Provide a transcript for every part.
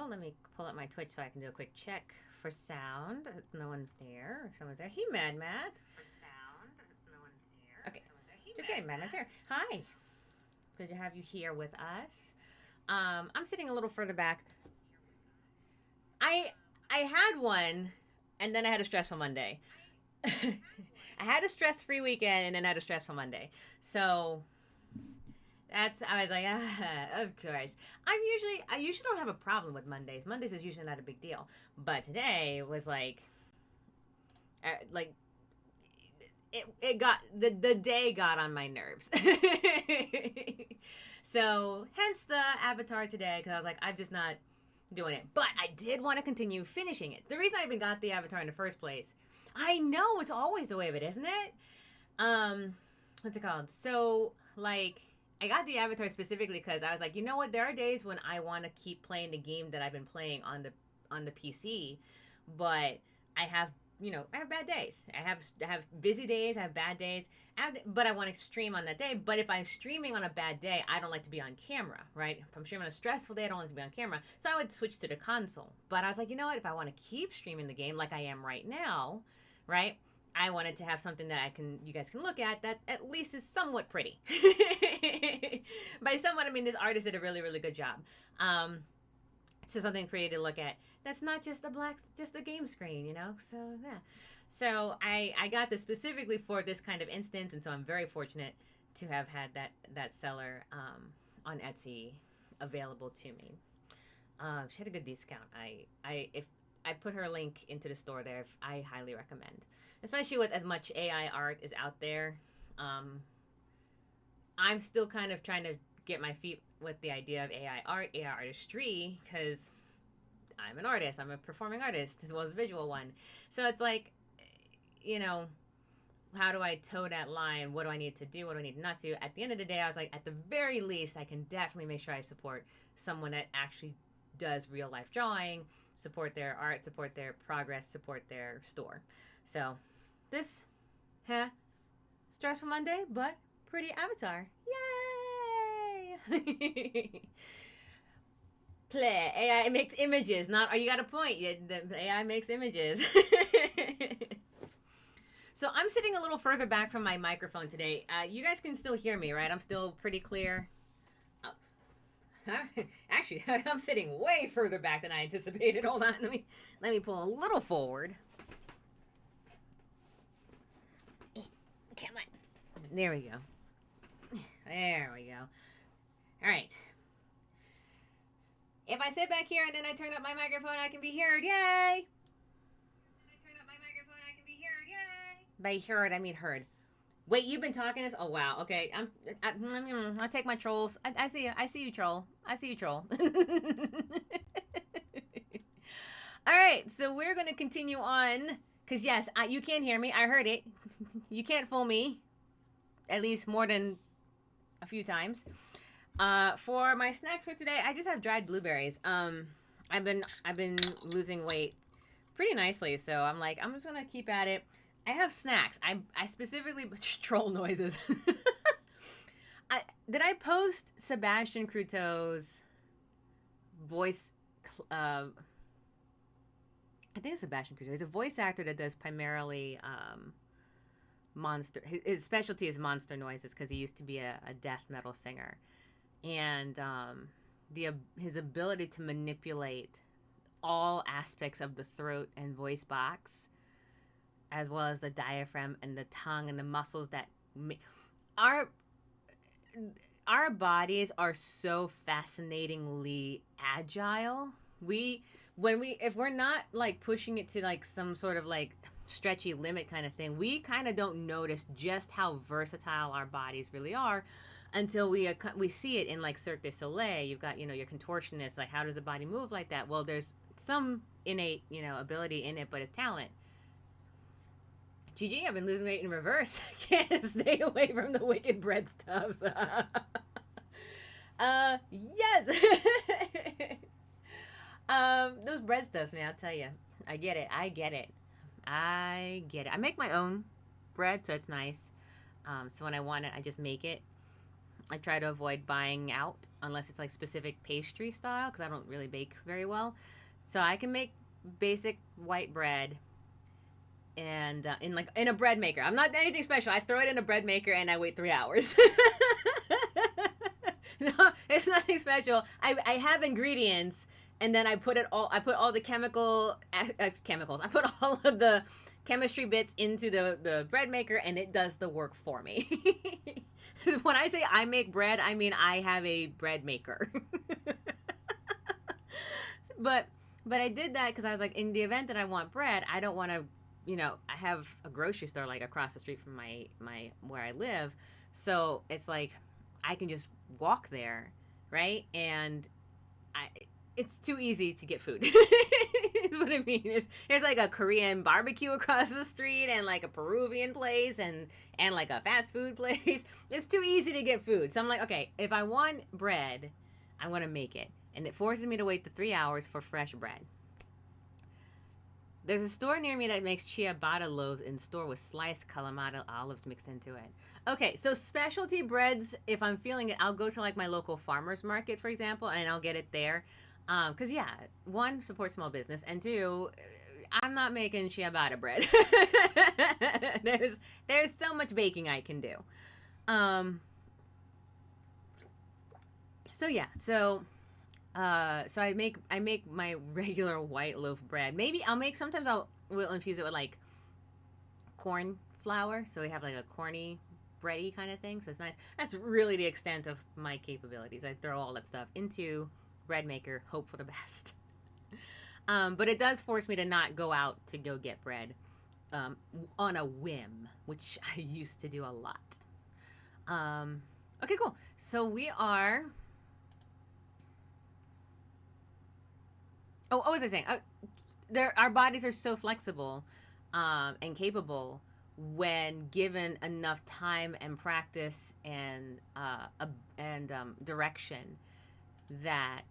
Let me pull up my Twitch so I can do a quick check for sound. If no one's there. If someone's there. Hey, Mad Matt. For sound. If no one's there. Okay. Just kidding. Mad Matt's here. Hi. Good to have you here with us. I'm sitting a little further back. I had one, and then I had a stressful Monday. I had a stress-free weekend, and then I had a stressful Monday. So I was like, of course. I usually don't have a problem with Mondays. Mondays is usually not a big deal. But today was like it got, the day got on my nerves. So hence the avatar today, because I was like, I'm just not doing it. But I did want to continue finishing it. The reason I even got the avatar in the first place, I know it's always the way of it, isn't it? What's it called? So like, I got the avatar specifically because I was like, you know what? There are days when I want to keep playing the game that I've been playing on the PC, but I have bad days. I have busy days. I have bad days. But I want to stream on that day. But if I'm streaming on a bad day, I don't like to be on camera, right? If I'm streaming on a stressful day, I don't like to be on camera. So I would switch to the console. But I was like, you know what? If I want to keep streaming the game like I am right now, right? I wanted to have something that you guys can look at that at least is somewhat pretty. By somewhat, I mean this artist did a really, really good job. So something for you to look at. That's not just a game screen, So yeah. So I got this specifically for this kind of instance, and so I'm very fortunate to have had that seller on Etsy available to me. She had a good discount. If I put her link into the store there, I highly recommend. Especially with as much AI art is out there. I'm still kind of trying to get my feet with the idea of AI art, AI artistry, because I'm an artist. I'm a performing artist as well as a visual one. So it's like, how do I toe that line? What do I need to do? What do I need not to? At the end of the day, I was like, at the very least, I can definitely make sure I support someone that actually does real life drawing, support their art, support their progress, support their store. So this, stressful Monday, but pretty avatar. Yay! Play. AI makes images. You got a point. The AI makes images. So I'm sitting a little further back from my microphone today. You guys can still hear me, right? I'm still pretty clear. Oh. Actually, I'm sitting way further back than I anticipated. Hold on. Let me pull a little forward. Come on. There we go. There we go. All right. If I sit back here and then I turn up my microphone, I can be heard. Yay! By heard, I mean heard. Wait, you've been talking this? Oh, wow. Okay. I'll take my trolls. I see you. I see you, troll. I see you, troll. All right. So we're going to continue on. Because, yes, you can hear me. I heard it. You can't fool me. At least more than a few times. For my snacks for today, I just have dried blueberries. I've been losing weight pretty nicely. So I'm like, I'm just going to keep at it. I have snacks. I specifically troll noises. Did I post Sebastian Cruteau's voice? I think it's Sebastian Cruteau. He's a voice actor that does primarily monster. His specialty is monster noises because he used to be a death metal singer, and his ability to manipulate all aspects of the throat and voice box, as well as the diaphragm and the tongue and the muscles that our bodies are so fascinatingly agile. If we're not like pushing it to like some sort of like stretchy limit kind of thing, we kind of don't notice just how versatile our bodies really are until we see it in like Cirque du Soleil. You've got, your contortionist, like how does the body move like that? Well, there's some innate, ability in it, but it's talent. GG, I've been losing weight in reverse. I can't stay away from the wicked bread stuffs. Yes. Those bread stuffs, man, I'll tell you. I get it. I make my own bread, so it's nice. So when I want it, I just make it. I try to avoid buying out unless it's like specific pastry style because I don't really bake very well. So I can make basic white bread and in a bread maker. I'm not anything special. I throw it in a bread maker and I wait 3 hours. No, it's nothing special. I have ingredients and then I put it all. I put all the chemicals. I put all of the chemistry bits into the bread maker and it does the work for me. When I say I make bread, I mean I have a bread maker. but I did that because I was like, in the event that I want bread, I don't want to, I have a grocery store like across the street from my where I live, so it's like I can just walk there, right? And it's too easy to get food. What I mean is, there's like a Korean barbecue across the street, and like a Peruvian place, and like a fast food place. It's too easy to get food. So I'm like, okay, if I want bread, I want to make it, and it forces me to wait the 3 hours for fresh bread. There's a store near me that makes ciabatta loaves in store with sliced Kalamata olives mixed into it. Okay, so specialty breads, if I'm feeling it, I'll go to like my local farmer's market, for example, and I'll get it there. Because, yeah, one, support small business, and two, I'm not making ciabatta bread. There's so much baking I can do. So I make my regular white loaf bread. Maybe sometimes we'll infuse it with like corn flour, so we have like a corny bready kind of thing. So it's nice. That's really the extent of my capabilities. I throw all that stuff into bread maker, hope for the best. But it does force me to not go out to go get bread on a whim, which I used to do a lot. Okay, cool. So we are. Oh, what was I saying? Our bodies are so flexible and capable when given enough time and practice and direction, that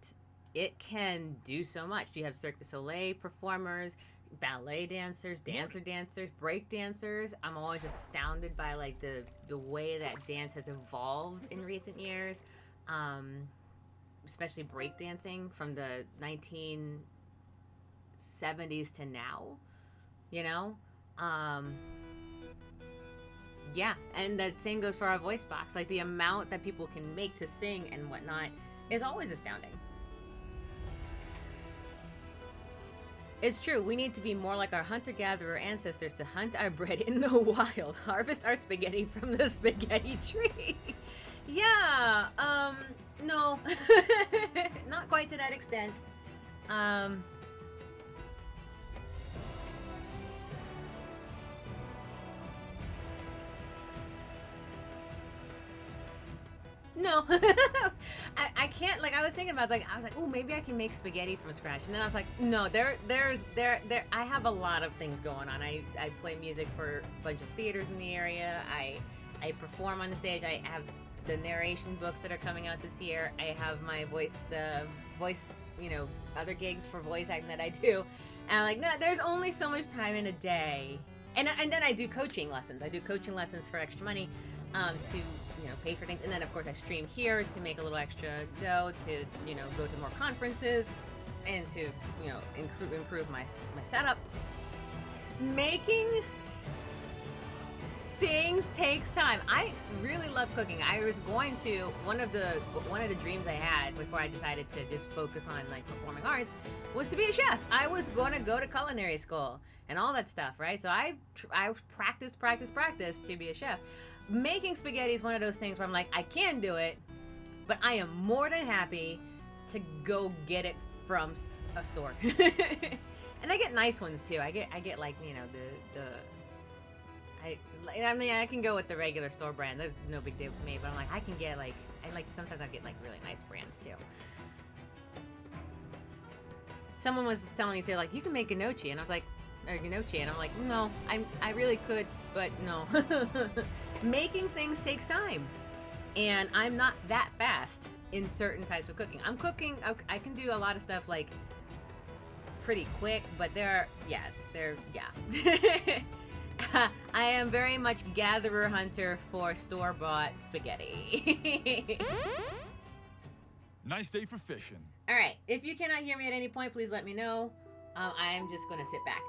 it can do so much. You have Cirque du Soleil performers, ballet dancers, dancers, break dancers. I'm always astounded by like the way that dance has evolved in recent years, especially break dancing from the 1970s to now. Yeah, and the same goes for our voice box. Like the amount that people can make to sing and whatnot is always astounding. It's true, we need to be more like our hunter-gatherer ancestors to hunt our bread in the wild, harvest our spaghetti from the spaghetti tree. Yeah, no, not quite to that extent. No, I can't. Like I was thinking about, oh, maybe I can make spaghetti from scratch, and then I was like, no, there's. I have a lot of things going on. I play music for a bunch of theaters in the area. I perform on the stage. I have the narration books that are coming out this year. I have my voice, other gigs for voice acting that I do. And I'm like, no, there's only so much time in a day. And then I do coaching lessons. I do coaching lessons for extra money, to pay for things. And then of course I stream here to make a little extra dough to go to more conferences and to improve my setup. Making things takes time. I really love cooking. I was going to one of the dreams I had before I decided to just focus on like performing arts was to be a chef. I was going to go to culinary school and all that stuff, right? So I practiced to be a chef. Making spaghetti is one of those things where I'm like, I can do it, but I am more than happy to go get it from a store. And I get nice ones too. I get like I can go with the regular store brand. There's no big deal to me, but I'm like, I can get sometimes I get like really nice brands too. Someone was telling me too, like, you can make gnocchi, and I was like, gnocchi, and I'm like, no, I really could, but no. Making things takes time, and I'm not that fast in certain types of cooking. I can do a lot of stuff like I am very much gatherer hunter for store-bought spaghetti. Nice day for fishing. All right, if you cannot hear me at any point, please let me know. I am just going to sit back.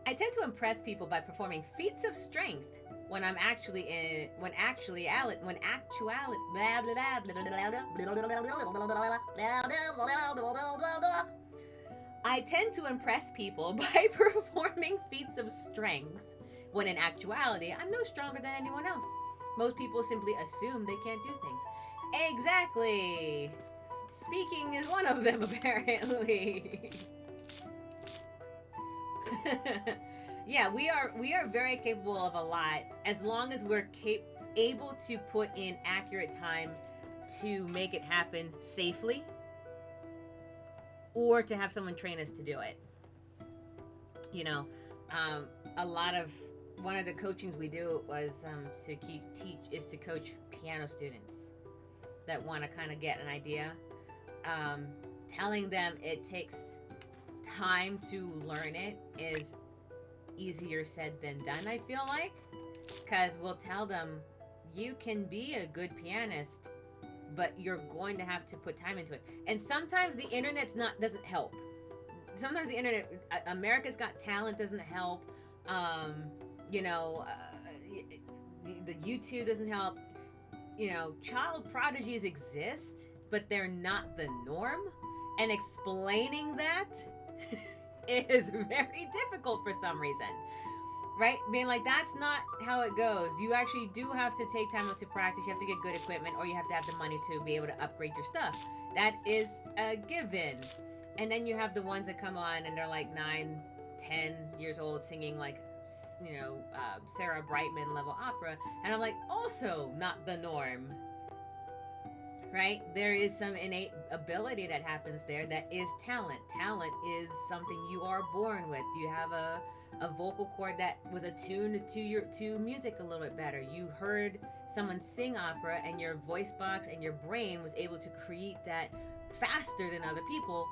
I tend to impress people by performing feats of strength when actuality, I tend to impress people by performing feats of strength when in actuality, I'm no stronger than anyone else. Most people simply assume they can't do things. Exactly. Speaking is one of them, apparently. Yeah, we are very capable of a lot as long as we're able to put in accurate time to make it happen safely, or to have someone train us to do it. You know, one of the coachings we do was to coach piano students that want to kind of get an idea. Telling them it takes time to learn it is easier said than done, I feel like, because we'll tell them you can be a good pianist, but you're going to have to put time into it. And sometimes the internet doesn't help. Sometimes the internet, America's Got Talent doesn't help. The YouTube doesn't help. Child prodigies exist, but they're not the norm. And explaining that is very difficult for some reason. Right? Being like, that's not how it goes. You actually do have to take time out to practice. You have to get good equipment, or you have to have the money to be able to upgrade your stuff. That is a given. And then you have the ones that come on and they're like 9, 10 years old singing like, Sarah Brightman level opera. And I'm like, also not the norm. Right? There is some innate ability that happens there that is talent. Talent is something you are born with. You have a vocal cord that was attuned to music a little bit better. You heard someone sing opera and your voice box and your brain was able to create that faster than other people.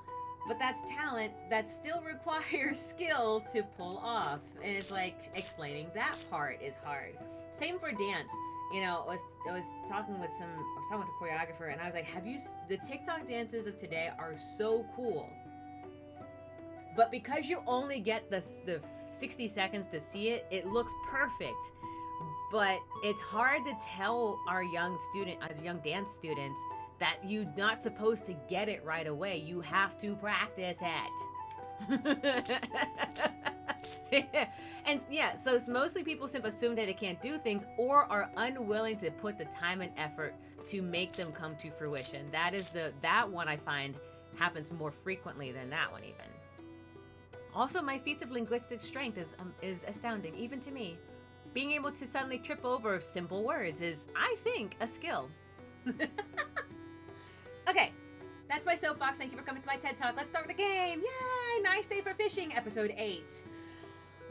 But that's talent that still requires skill to pull off. And it's like explaining that part is hard. Same for dance. I was talking with the choreographer, and I was like, the TikTok dances of today are so cool. But because you only get the 60 seconds to see it, it looks perfect. But it's hard to tell our young dance students that you're not supposed to get it right away. You have to practice it. And yeah, so mostly people simply assume that they can't do things or are unwilling to put the time and effort to make them come to fruition. That one I find happens more frequently than that one even. Also, my feats of linguistic strength is astounding, even to me. Being able to suddenly trip over simple words is, I think, a skill. Okay, that's my soapbox. Thank you for coming to my TED Talk. Let's start the game. Yay! Nice day for fishing, episode 8.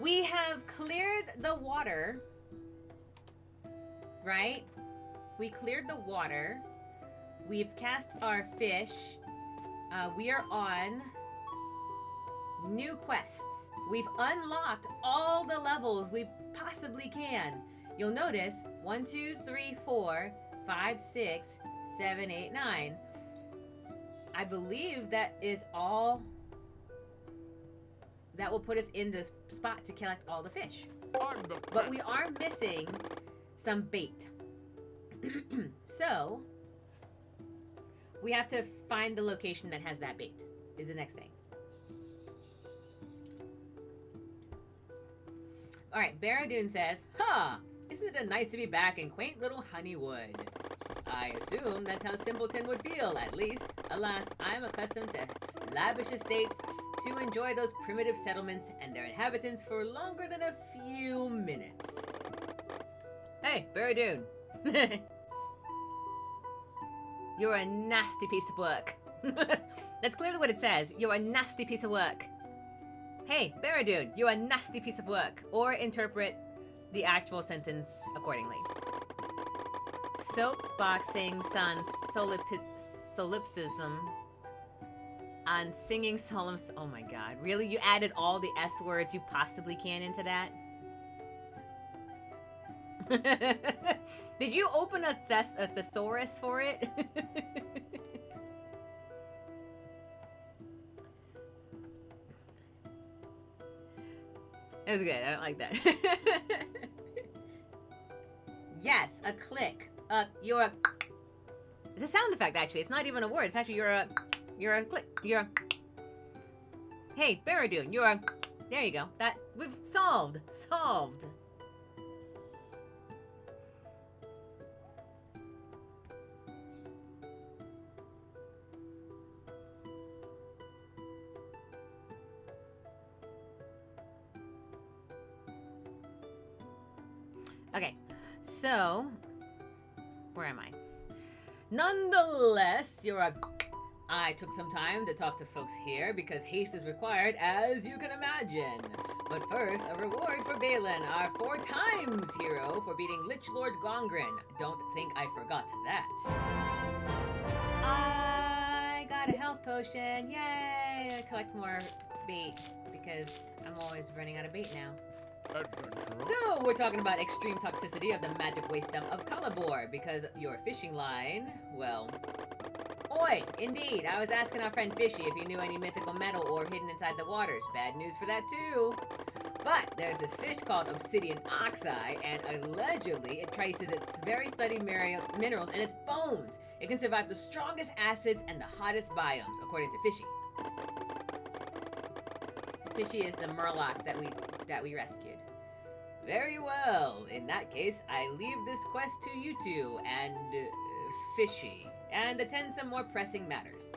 We have cleared the water, right? We cleared the water. We've cast our fish. We are on new quests. We've unlocked all the levels we possibly can. You'll notice 1, 2, 3, 4, 5, 6, 7, 8, 9. I believe that is all that will put us in the spot to collect all the fish. But we are missing some bait. So we have to find the location that has that bait is the next thing. All right, Baradun says, isn't it nice to be back in quaint little Honeywood? I assume that's how Simpleton would feel, at least. Alas, I'm accustomed to lavish estates to enjoy those primitive settlements and their inhabitants for longer than a few minutes. Hey, Baradun. You're a nasty piece of work. That's clearly what it says. You're a nasty piece of work. Hey, Baradun, you're a nasty piece of work. Or interpret the actual sentence accordingly. Soapboxing sans solipsism On singing solemn. Oh my god. Really? You added all the S words you possibly can into that? Did you open a thesaurus for it? It was good. I don't like that. Yes, a click. You're a. It's a sound effect, actually. It's not even a word. It's actually you're a click. You're a. Hey, Baradoon, you're a. There you go. That we've solved. Okay, so where am I? Nonetheless, you're a. I took some time to talk to folks here because haste is required, as you can imagine. But first, a reward for Baelen, our 4 times hero for beating Lich Lord Gongren. Don't think I forgot that. I got a health potion. Yay! I collect more bait because I'm always running out of bait now. So, we're talking about extreme toxicity of the magic waste dump of Calibor, because your fishing line, well... Oi, indeed, I was asking our friend Fishy if he knew any mythical metal ore hidden inside the waters. Bad news for that too. But there's this fish called obsidian oxide, and allegedly it traces its very studied minerals in its bones. It can survive the strongest acids and the hottest biomes, according to Fishy. Fishy is the murloc that we rescued. Very well. In that case, I leave this quest to you two and Fishy, and attend some more pressing matters.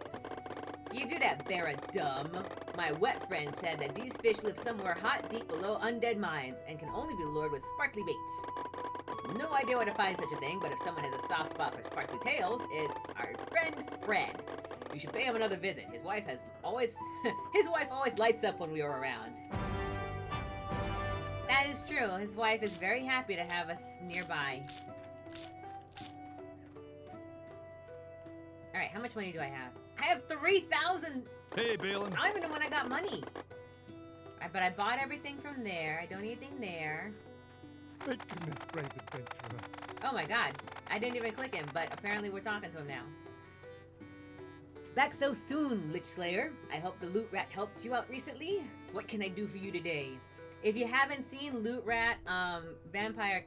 You do that, Baradum. My wet friend said that these fish live somewhere hot deep below undead mines and can only be lured with sparkly baits. No idea where to find such a thing, but if someone has a soft spot for sparkly tails, it's our friend Fred. You should pay him another visit. His wife always lights up when we are around. That is true. His wife is very happy to have us nearby. Alright, how much money do I have? I have 3,000! Hey, Baelen. I don't even know when I got money. But I bought everything from there. I don't need anything there. Thank goodness, brave adventurer. Oh my god. I didn't even click him, but apparently we're talking to him now. Back so soon, Lich Slayer. I hope the Loot Rat helped you out recently. What can I do for you today? If you haven't seen Loot Rat, vampire...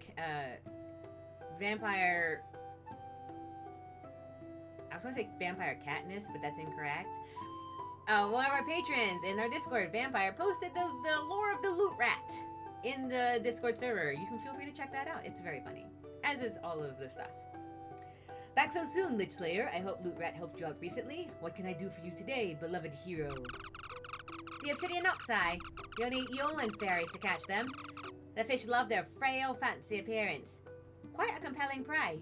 I was going to say Vampire Katniss, but that's incorrect. One of our patrons in our Discord, Vampire, posted the lore of the Loot Rat in the Discord server. You can feel free to check that out. It's very funny, as is all of the stuff. Back so soon, Lich Slayer. I hope Loot Rat helped you out recently. What can I do for you today, beloved hero? The obsidian oxeye. You'll need Baelen fairies to catch them. The fish love their frail, fancy appearance. Quite a compelling prey.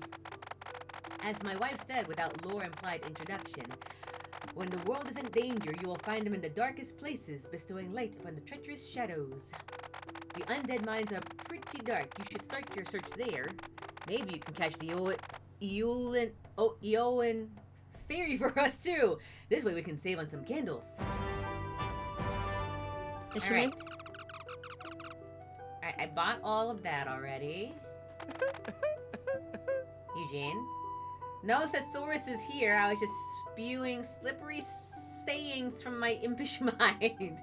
As my wife said without lore-implied introduction, when the world is in danger, you will find them in the darkest places, bestowing light upon the treacherous shadows. The undead mines are pretty dark. You should start your search there. Maybe you can catch the Baelen fairy for us too. This way we can save on some candles. Is Alright, I bought all of that already. Eugene. No thesaurus is here. I was just spewing slippery sayings from my impish mind.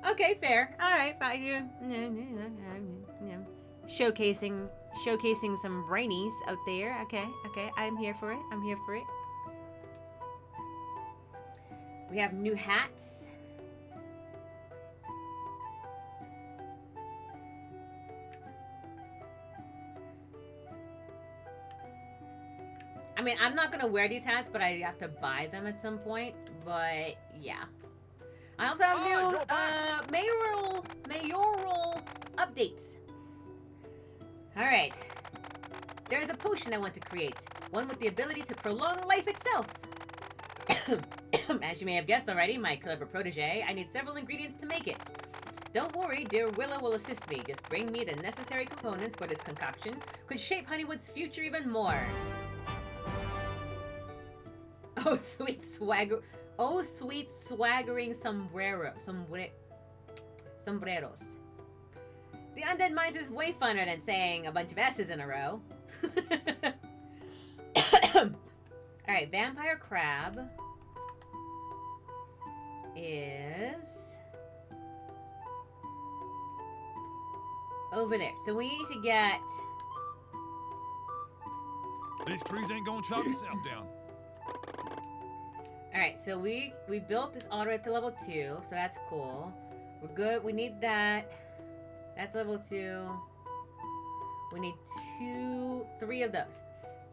Okay, fair. Alright, fine. Showcasing some brainies out there. Okay, I'm here for it. We have new hats. I mean, I'm not gonna wear these hats, but I have to buy them at some point. But yeah, I also have new mayoral updates. All right, there is a potion I want to create, one with the ability to prolong life itself. As you may have guessed already, my clever protege, I need several ingredients to make it. Don't worry, dear Willow will assist me. Just bring me the necessary components for this concoction. Could shape Honeywood's future even more. Oh, sweet swagger. Oh, sweet swaggering sombreros. The Undead Mines is way funner than saying a bunch of S's in a row. Alright, Vampire Crab is over there. So we need to get... These trees ain't gonna chop themselves down. Alright, so we built this all the way up to level 2, so that's cool. We're good. We need that. That's level 2. We need 3 of those.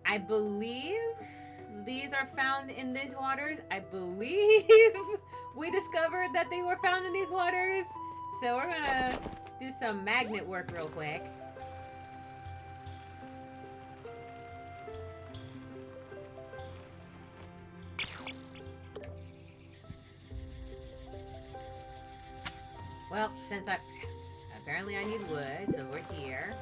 I believe these are found in these waters. I believe we discovered that they were found in these waters. So we're gonna do some magnet work real quick. Well, since apparently I need wood, so we're here.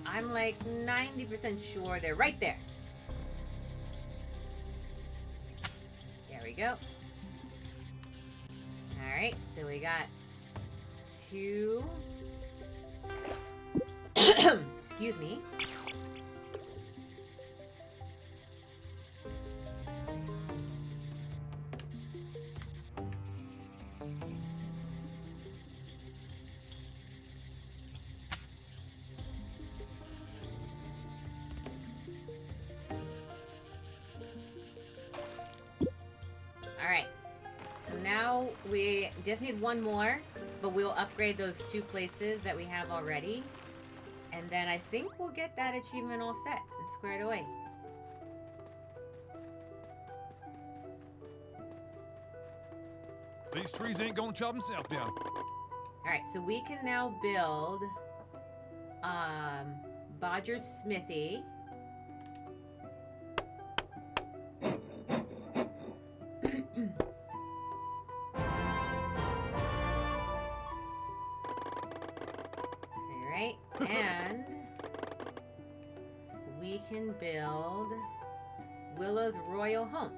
I'm like 90% sure they're right there. There we go. Alright, so we got 2. Excuse me. Alright, so now we just need 1 more, but we'll upgrade those 2 places that we have already. And then I think we'll get that achievement all set and squared away. These trees ain't gonna chop themselves down. Alright, so we can now build Bodger's Smithy. Alright, and we can build Willow's Royal Home.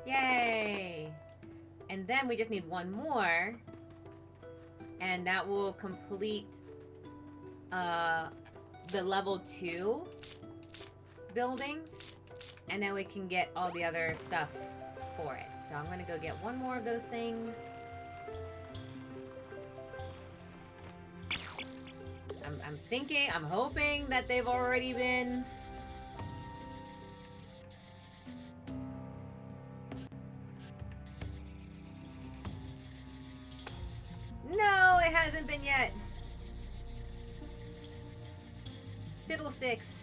Yay! And then we just need 1 more, and that will complete the level 2 buildings, and then we can get all the other stuff for it. So I'm gonna go get 1 more of those things. I'm hoping that they've already been... No, it hasn't been yet. Fiddlesticks.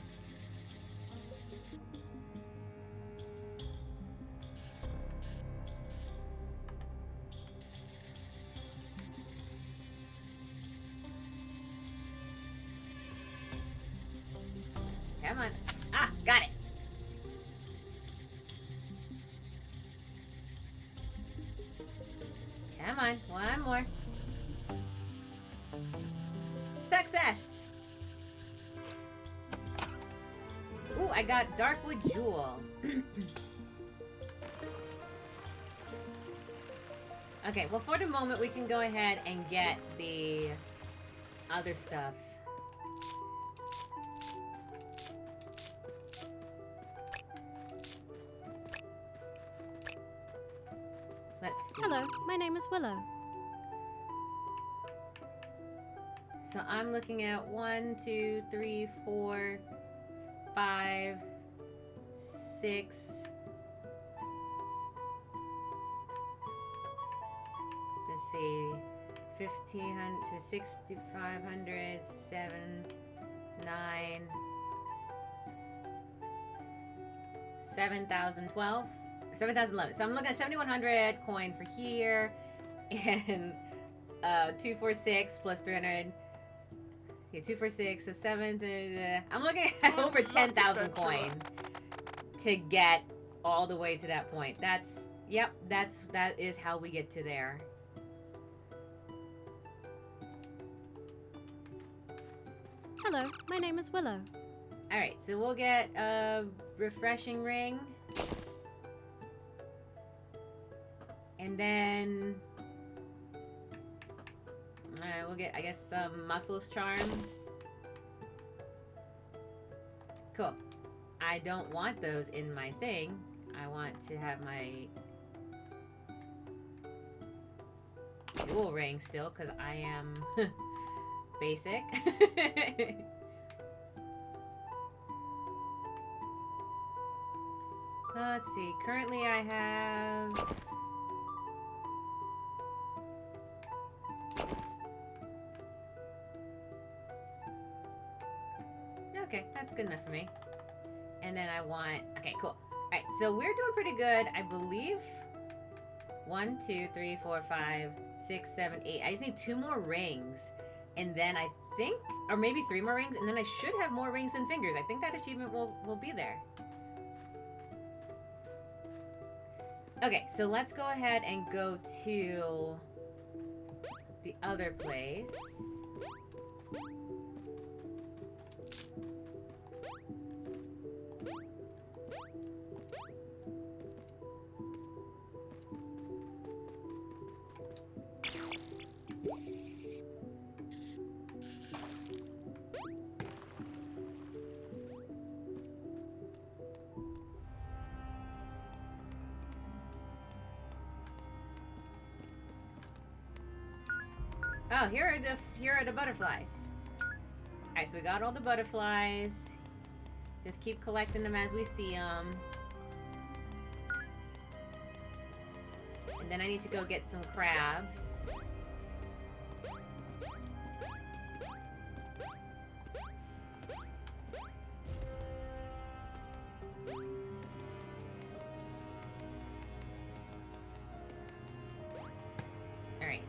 Come on. Ah, got it. Come on, 1 more. Success! Ooh, I got Darkwood Jewel. Okay, well for the moment we can go ahead and get the other stuff. Let's see. Hello, my name is Willow. So I'm looking at 1, 2, 3, 4, 5, 6. Let's see. 1,500, 6,500, 7, 9, 7,012, 7,011. So I'm looking at 7,100 coin for here, and 246 plus 300. Yeah, 246, so 7. I'm looking at over 10,000 coin. to get all the way to that point. That is how we get to there. Hello, my name is Willow. Alright, so we'll get a refreshing ring. And then we'll get, I guess, some muscles charm. Cool. I don't want those in my thing. I want to have my dual ring still, because I am basic. Let's see. Currently I have... Okay, that's good enough for me. And then I want... Okay, cool. Alright, so we're doing pretty good, I believe. 1, 2, 3, 4, 5, 6, 7, 8. I just need 2 more rings. And then I think... Or maybe 3 more rings. And then I should have more rings than fingers. I think that achievement will be there. Okay, so let's go ahead and go to the other place. Oh, here are the butterflies. Alright, so we got all the butterflies. Just keep collecting them as we see them. And then I need to go get some crabs. Alright.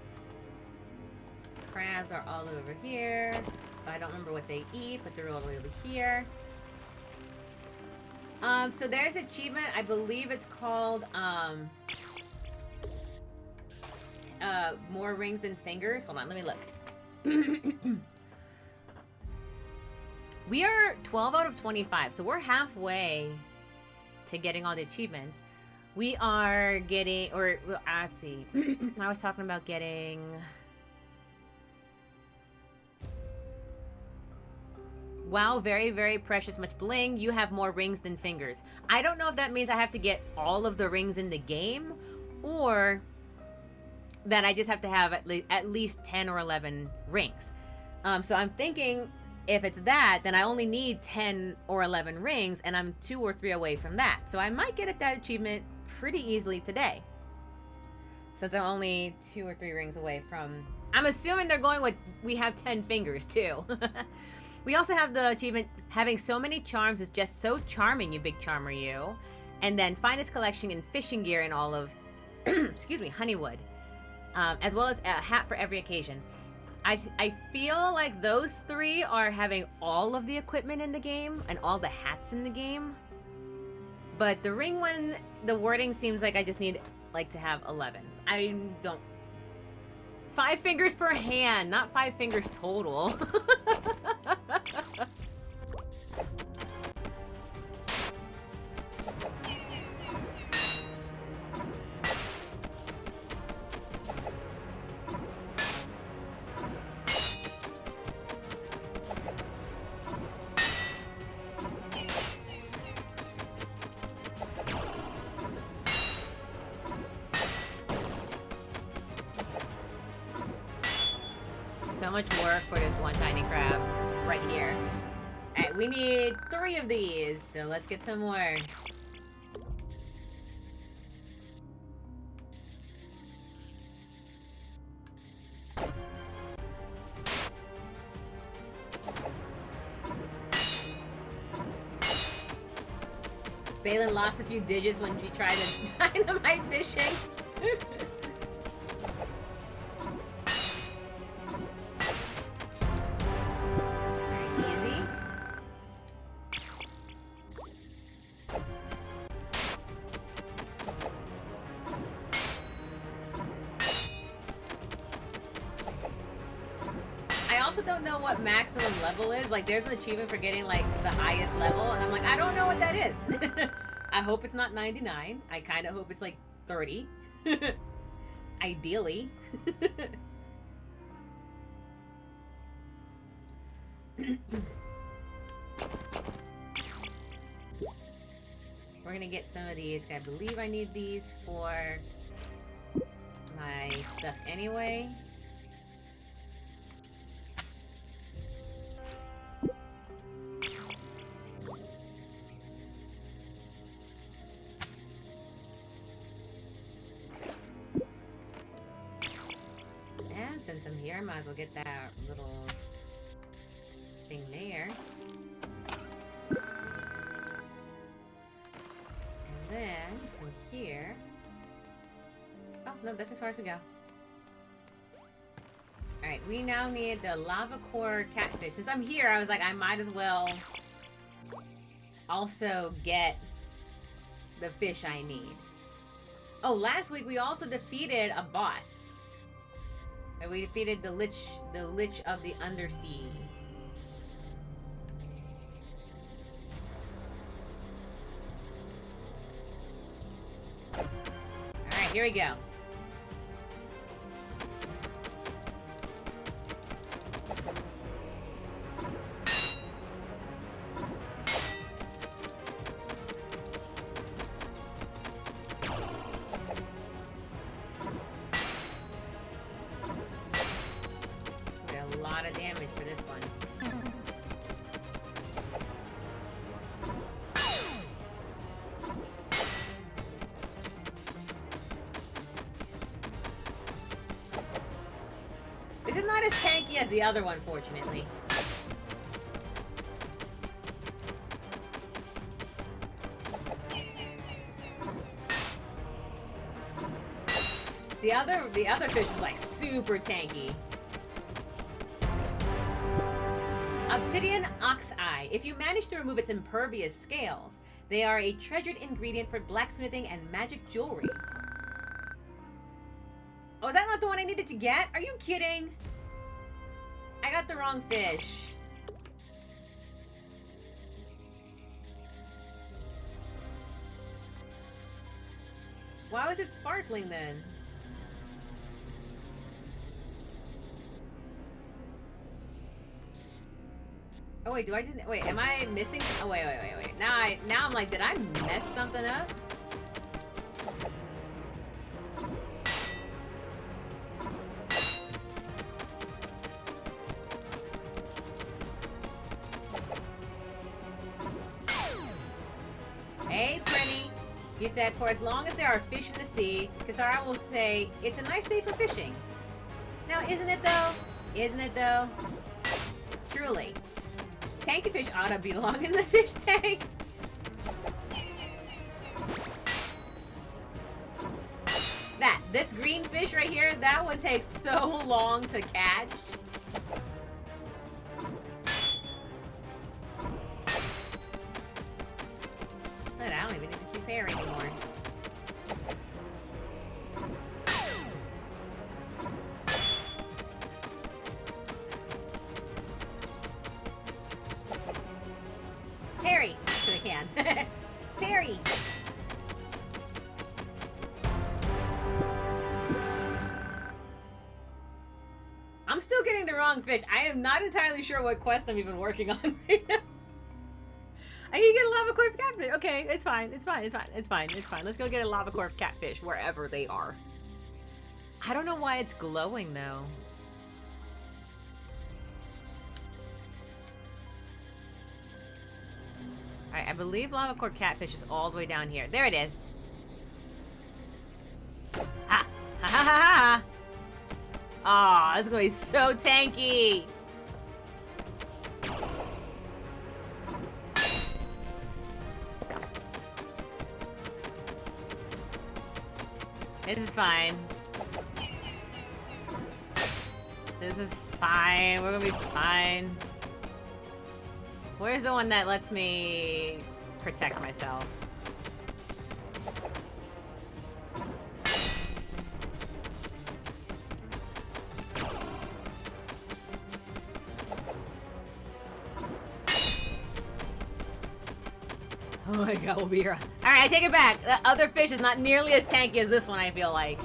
Crabs are all over here. I don't remember what they eat, but they're all over here. So there's an achievement. I believe it's called, more rings than fingers. Hold on, let me look. We are 12 out of 25, so we're halfway to getting all the achievements. We are getting, or, well, I see. I was talking about getting... Wow, very, very precious, much bling. You have more rings than fingers. I don't know if that means I have to get all of the rings in the game, or that I just have to have at least 10 or 11 rings. So I'm thinking if it's that, then I only need 10 or 11 rings, and I'm 2 or 3 away from that. So I might get at that achievement pretty easily today, since I'm only 2 or 3 rings away from... I'm assuming they're going with we have 10 fingers too. We also have the achievement, having so many charms is just so charming, you big charmer, you. And then finest collection in fishing gear in all of, excuse me, Honeywood. As well as a hat for every occasion. I feel like those 3 are having all of the equipment in the game and all the hats in the game. But the ring one, the wording seems like I just need like to have 11. I don't... 5 fingers per hand, not 5 fingers total. So much work for this one tiny crab right here. Alright, we need 3 of these, so let's get some more. Baelen lost a few digits when we tried to dynamite fishing. I also don't know what maximum level is. Like, there's an achievement for getting, like, the highest level, and I'm like, I don't know what that is. I hope it's not 99. I kind of hope it's, like, 30. Ideally. We're gonna get some of these. I believe I need these for my stuff anyway. And since I'm here, I might as well get that little thing there. And then from here. Oh, no, that's as far as we go. Alright, we now need the lava core catfish. Since I'm here, I was like, I might as well also get the fish I need. Oh, last week we also defeated a boss. And we defeated the lich of the undersea. Alright, here we go. The other one, fortunately. The other fish was like super tanky. Obsidian ox eye. If you manage to remove its impervious scales, they are a treasured ingredient for blacksmithing and magic jewelry. Oh, is that not the one I needed to get? Are you kidding? I got the wrong fish. Why was it sparkling then? Oh wait, wait, am I missing? Oh wait. Now I'm like, did I mess something up? You said, for as long as there are fish in the sea, Kasara will say, it's a nice day for fishing. Now, isn't it though? Isn't it though? Truly. Tanky fish ought to belong in the fish tank. This green fish right here, that one takes so long to catch. But I don't even need to see Pear anymore. Perry! So they can. Perry! I'm still getting the wrong fish. I am not entirely sure what quest I'm even working on right now. I need to get a lava core catfish. Okay, it's fine. It's fine. It's fine. It's fine. It's fine. Let's go get a lava core catfish wherever they are. I don't know why it's glowing though. Alright, I believe lava core catfish is all the way down here. There it is. Ha! Ha ha ha ha! Aw, this is gonna be so tanky! This is fine. This is fine. We're gonna be fine. Where's the one that lets me protect myself? Oh my god, we'll be here. Alright, I take it back. The other fish is not nearly as tanky as this one, I feel like.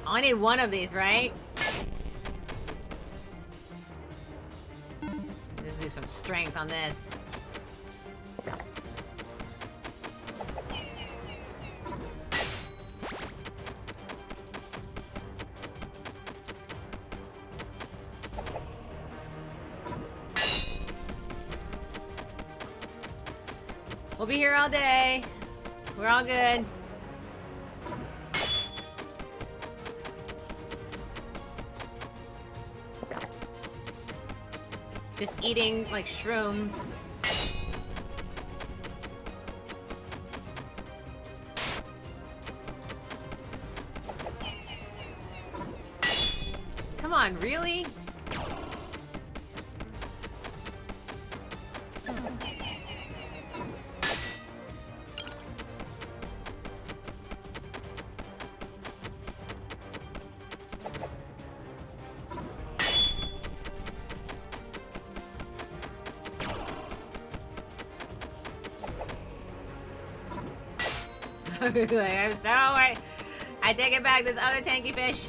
I need one of these, right? Let's do some strength on this. We'll be here all day. We're all good. Just eating, like, shrooms. Come on, really? Like, I'm sorry. I take it back. This other tanky fish.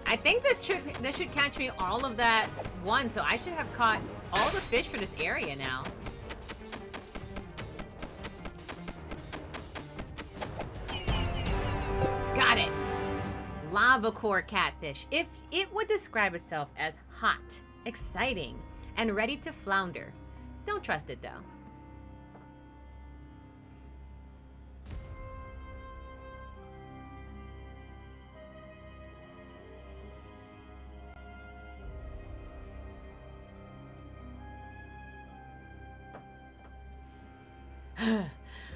I think this should catch me all of that one, so I should have caught all the fish for this area now. Got it. Lava core catfish. If it would describe itself as hot, exciting, and ready to flounder. Don't trust it, though.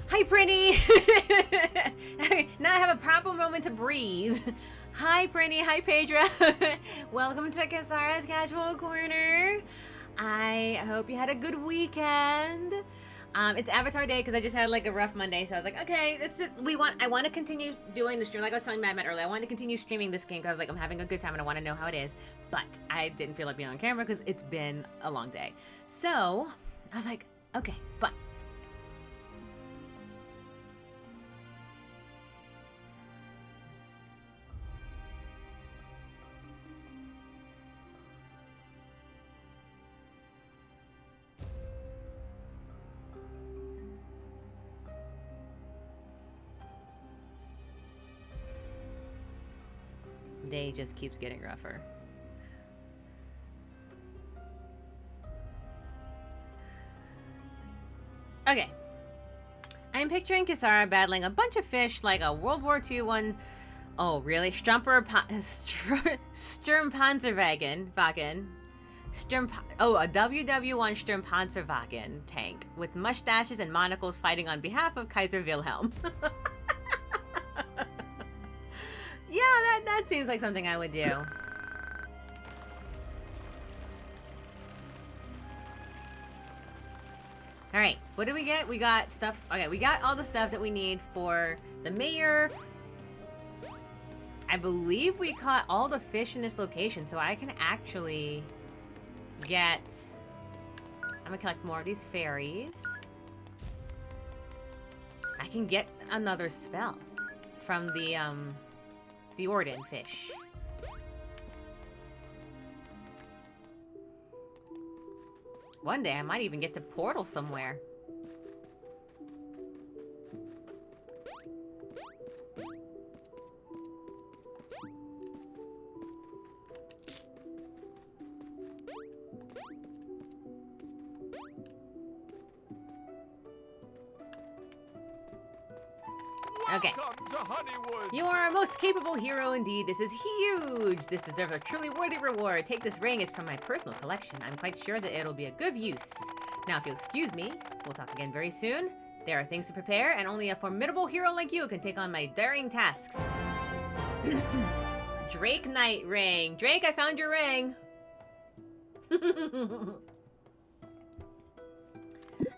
Hi, Prinny! Now I have a proper moment to breathe. Hi, Prinny. Hi, Pedra. Welcome to Kasara's Casual Corner. I hope you had a good weekend. It's Avatar Day because I just had like a rough Monday, so I was like, okay, I want to continue doing the stream. Like I was telling Matt earlier, I want to continue streaming this game because I was like, I'm having a good time and I want to know how it is. But I didn't feel like being on camera because it's been a long day. So I was like, okay, but. Day just keeps getting rougher. Okay. I'm picturing Kisara battling a bunch of fish like a World War II one. Oh, really? Sturmpanzerwagen. Oh, a WW1 Sturmpanzerwagen tank with mustaches and monocles fighting on behalf of Kaiser Wilhelm. Yeah, that seems like something I would do. Alright, what did we get? We got stuff. Okay, we got all the stuff that we need for the mayor. I believe we caught all the fish in this location, so I can actually get... I'm gonna collect more of these fairies. I can get another spell from the Orden fish. One day I might even get to portal somewhere. Okay. Welcome to Honeywood. You are a most capable hero indeed. This is huge. This deserves a truly worthy reward. Take this ring. It's from my personal collection. I'm quite sure that it'll be a good use. Now, if you'll excuse me, we'll talk again very soon. There are things to prepare, and only a formidable hero like you can take on my daring tasks. Drake Knight ring. Drake, I found your ring.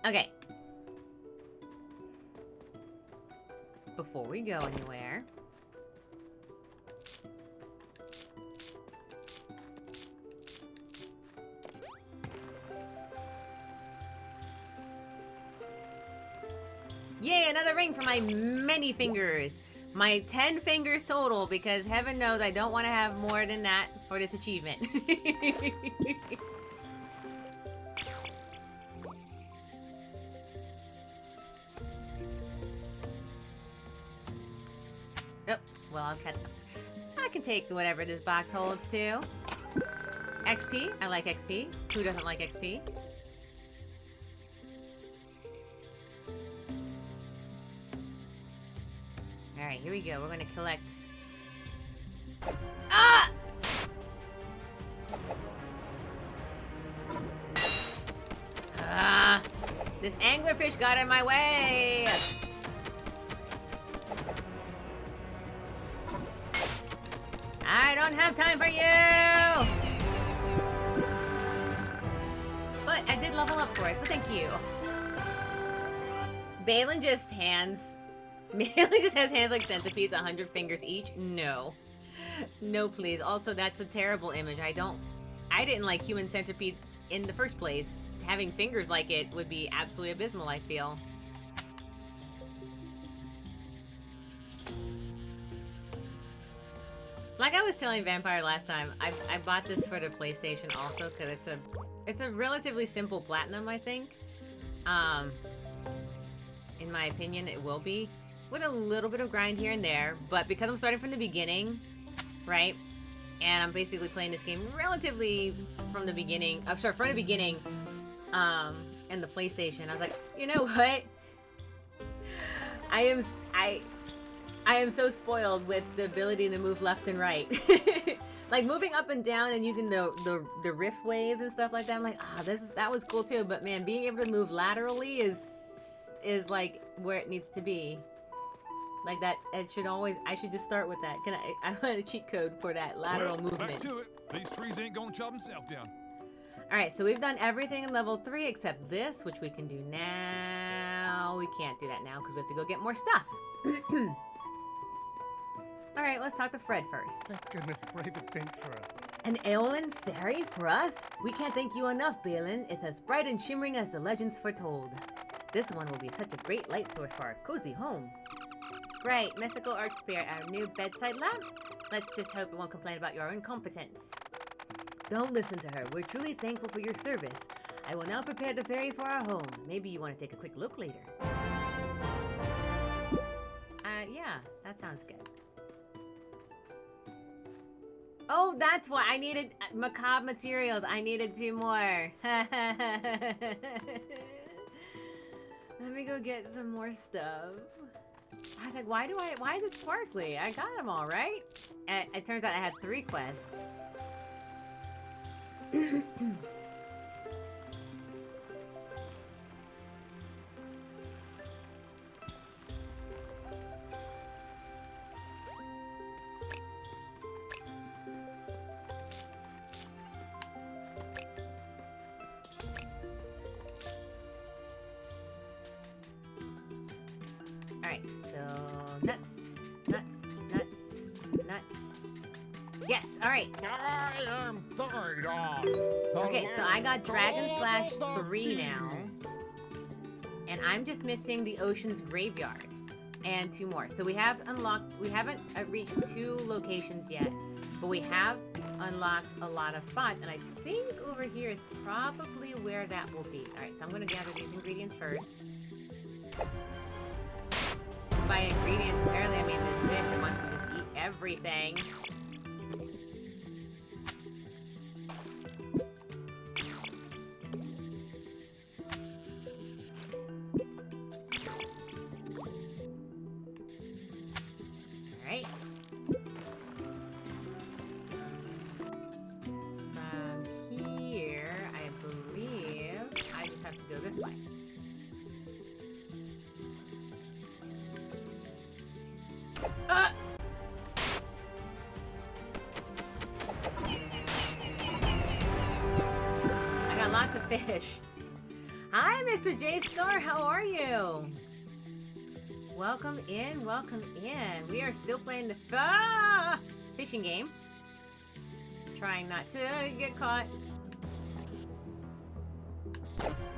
Okay. Before we go anywhere, yay, another ring for my many fingers. My 10 fingers total, because heaven knows I don't want to have more than that for this achievement. Oh, well, I can take whatever this box holds too. XP, I like XP. Who doesn't like XP? Alright, here we go. We're gonna collect... Ah! Ah! This anglerfish got in my way! I don't have time for you! But I did level up for it, so thank you. Baelen just has hands like centipedes, 100 fingers each. No. No, please. Also, that's a terrible image. I didn't like human centipede in the first place. Having fingers like it would be absolutely abysmal, I feel. Like I was telling Vampire last time, I bought this for the PlayStation also because it's a relatively simple platinum, I think. In my opinion, it will be. With a little bit of grind here and there, but because I'm starting from the beginning, right? And I'm basically playing this game relatively from the beginning, in the PlayStation, I was like, you know what? I am so spoiled with the ability to move left and right. Like moving up and down and using the riff waves and stuff like that. I'm like, that was cool too, but man, being able to move laterally is like where it needs to be. Like that, I should just start with that. I want a cheat code for that lateral movement. Back to it. These trees ain't gonna chop themselves down. Alright, so we've done everything in level 3 except this, which we can do now. We can't do that now because we have to go get more stuff. Alright, let's talk to Fred first. Thank goodness, brave adventurer. An Baelen fairy for us? We can't thank you enough, Baelen. It's as bright and shimmering as the legends foretold. This one will be such a great light source for our cozy home. Great, mythical art spirit, our new bedside lamp? Let's just hope it won't complain about your incompetence. Don't listen to her. We're truly thankful for your service. I will now prepare the fairy for our home. Maybe you want to take a quick look later. Yeah, that sounds good. Oh, that's why I needed macabre materials. I needed 2 more. Let me go get some more stuff. I was like, why is it sparkly? I got them all, right? And it turns out I had 3 quests. Alright, so nuts. Yes, alright. I am Zordon. Okay, so I got Dragon Slash 3 now. And I'm just missing the Ocean's Graveyard. And 2 more. So we haven't reached 2 locations yet. But we have unlocked a lot of spots. And I think over here is probably where that will be. Alright, so I'm going to gather these ingredients first. By ingredients, apparently I mean this fish that wants to just eat everything. fish. Hi, Mr. J Star. How are you? Welcome in. Welcome in. We are still playing the fishing game. Trying not to get caught.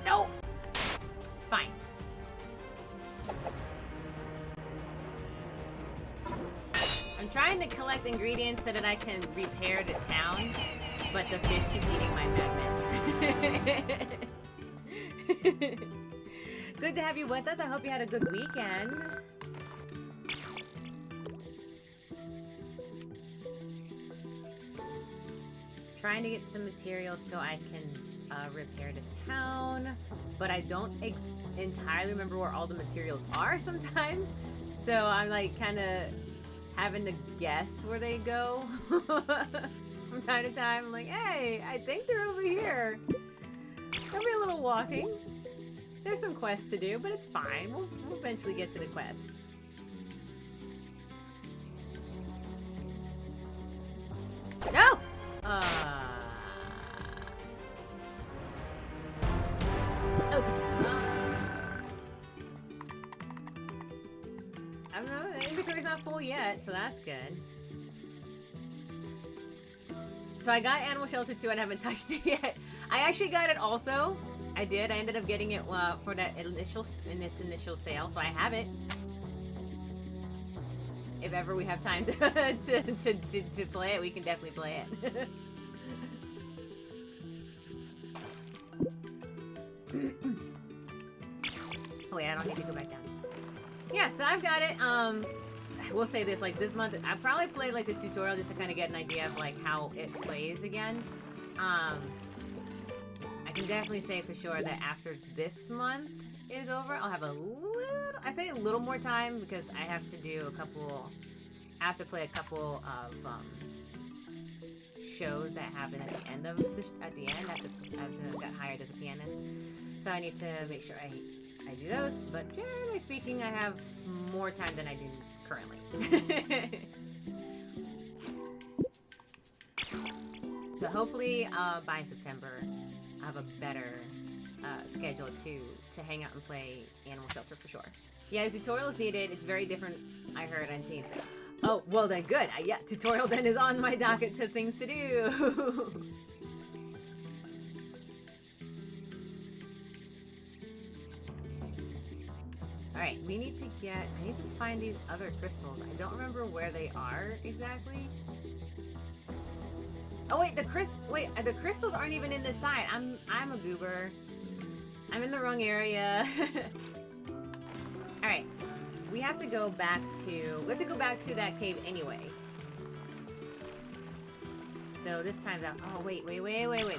No! Fine. I'm trying to collect ingredients so that I can repair the town, but the fish keep eating my magnet. Good to have you with us. I hope you had a good weekend. Trying to get some materials so I can repair the town, but I don't entirely remember where all the materials are sometimes. So I'm like kind of having to guess where they go from time to time. I'm like, hey, I think they're over here. There'll be a little walking. There's some quests to do, but it's fine. We'll eventually get to the quests. No! Okay. I don't know, the inventory's not full yet, so that's good. So I got Animal Shelter 2 and I haven't touched it yet. I actually got it also. I did. I ended up getting it for that in its initial sale, so I have it. If ever we have time to play it, we can definitely play it. Oh wait, I don't need to go back down. Yeah, so I've got it. We'll say this, like this month, I probably played like the tutorial just to kind of get an idea of like how it plays again. I can definitely say for sure that after this month is over, I'll have a little more time because I have to do I have to play a couple of shows that happen at the end after I got hired as a pianist. So I need to make sure I do those, but generally speaking, I have more time than I do currently. So hopefully by September, I'll have a better schedule to hang out and play Animal Shelter for sure. Yeah, the tutorial is needed. It's very different, I heard and seen. Oh, well then good. Yeah, tutorial then is on my docket to things to do. Alright, I need to find these other crystals. I don't remember where they are exactly. Oh wait, the crystals aren't even in this side. I'm a goober. I'm in the wrong area. Alright. We have to go back to that cave anyway. So this time's out. Oh wait.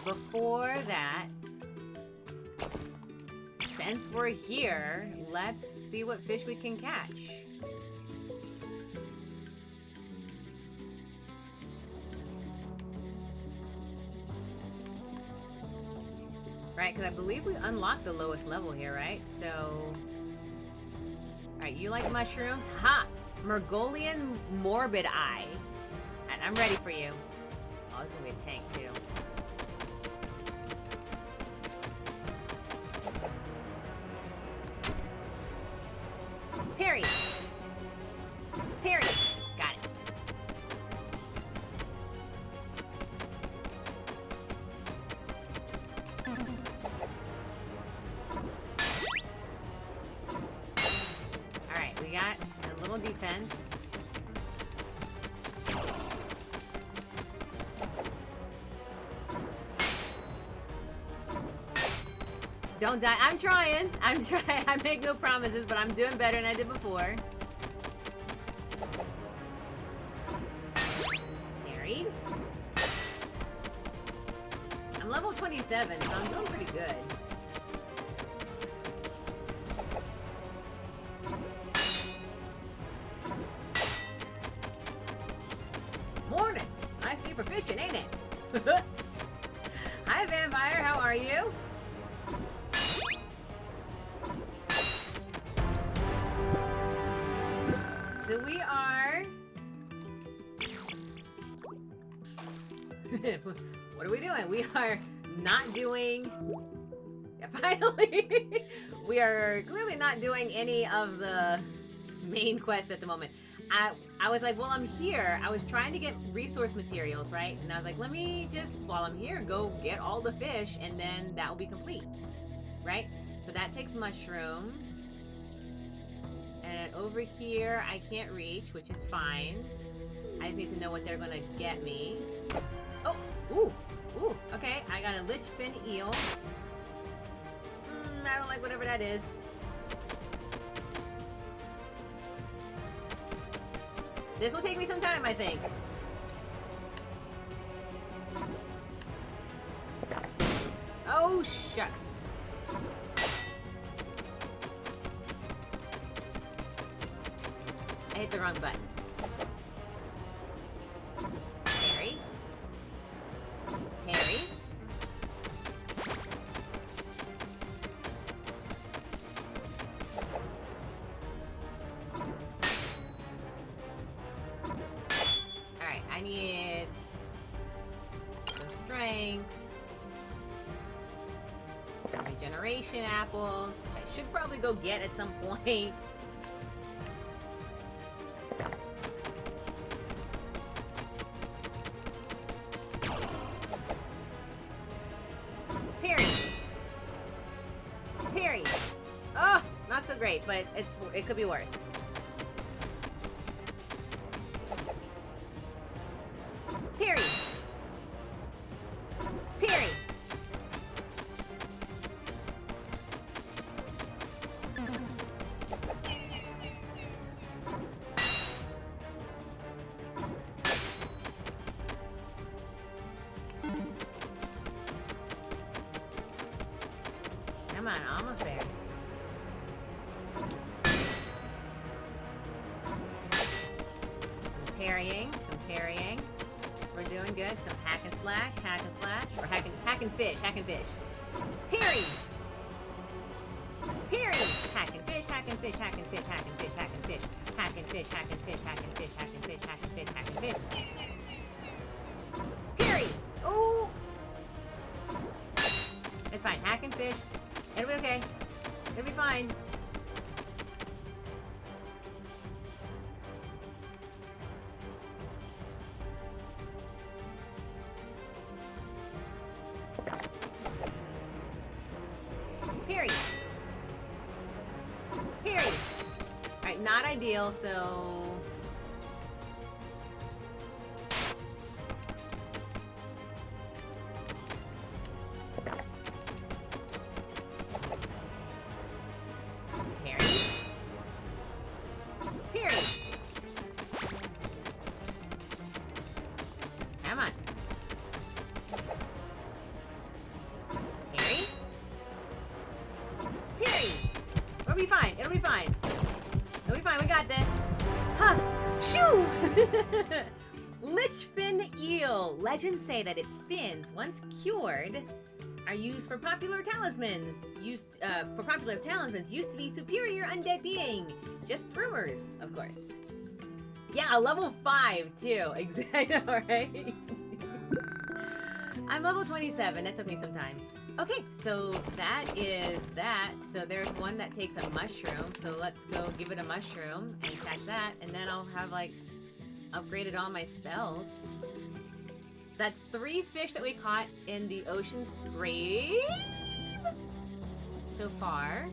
Before that, since we're here, let's see what fish we can catch. Right, because I believe we unlocked the lowest level here, right? So, alright, you like mushrooms? Ha! Mongolian Morbid Eye. And I'm ready for you. Oh, this is gonna be a tank too. Parry! Parry! Got it. Alright, we got a little defense. Don't die. I'm trying. I make no promises, but I'm doing better than I did before. Married. I'm level 27, so I'm doing pretty good. Morning. Nice day for fishing, ain't it? Hi, Vampire. How are you? So we are... What are we doing? We are not doing Yeah, finally. We are clearly not doing any of the main quests at the moment. I was like, well, I'm here. I was trying to get resource materials, right? And I was like, let me just, while I'm here, go get all the fish, and then that will be complete, right? So that takes mushrooms. And over here, I can't reach, which is fine. I just need to know what they're gonna get me. Oh, ooh, okay. I got a lich fin eel. I don't like whatever that is. This will take me some time, I think. Oh, shucks. I hit the wrong button. Parry. Parry. Alright, I need some strength. Some regeneration apples, which I should probably go get at some point. Parry. Oh, not so great, but it could be worse. Parry. Parry. Come on, almost there. Some parrying. We're doing good. Some hack and slash, or hack and fish. Parry! Parry! Hack and fish. Parry! Oh! It's fine. Hack and fish. It'll be okay. It'll be fine. Parry. Alright, not ideal, so... Come on. Parry. It'll be fine. We got this. Huh. Shoo! Lich fin eel. Legends say that its fins, once cured, are used for popular talismans. Used to be superior undead being. Just rumors, of course. Yeah, level 5 too. Exactly. Right? I'm level 27. That took me some time. Okay, so that is that. So there's one that takes a mushroom. So let's go give it a mushroom and attack that, and then I'll have like upgraded all my spells. That's 3 fish that we caught in the ocean's grave so far.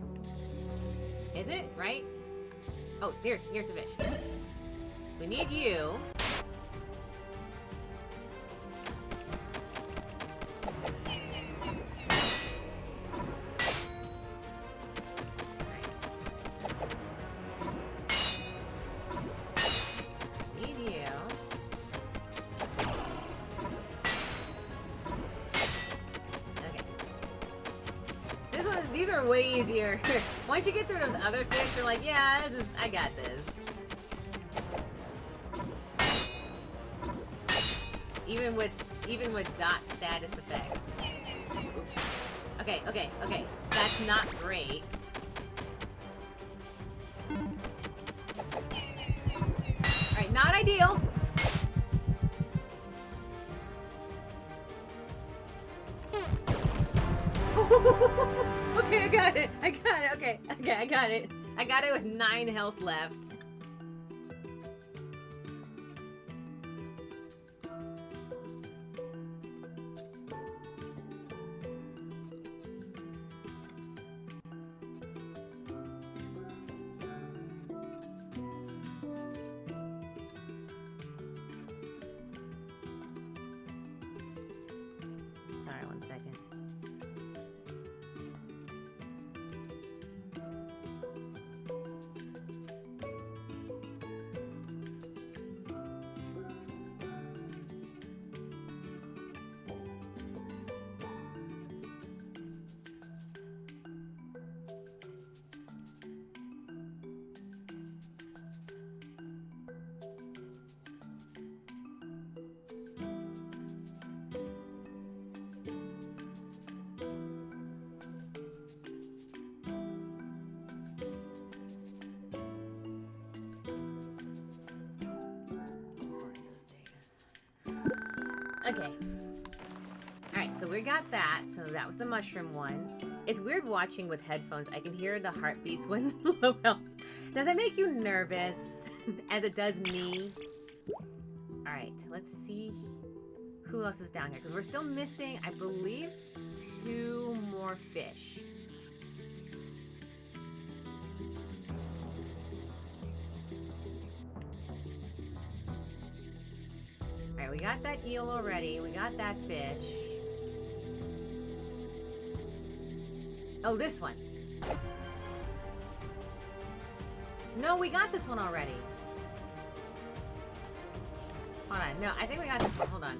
Is it right? Oh, here's the fish. So we need you. These are way easier. Once you get through those other fish, you're like, yeah, I got this. Even with dot status effects. Oops. Okay. That's not great. Alright, not ideal. Okay, I got it. I got it. Okay, I got it. I got it with 9 health left. Sorry, 1 second. Okay. Alright, so we got that. So that was the mushroom one. It's weird watching with headphones. I can hear the heartbeats when low health. Does it make you nervous? As it does me? Alright, let's see who else is down here. Because we're still missing, I believe, 2 more fish. Alright, we got that eel already. We got that fish. Oh, this one. No, we got this one already. Hold on. No, I think we got this one. Hold on.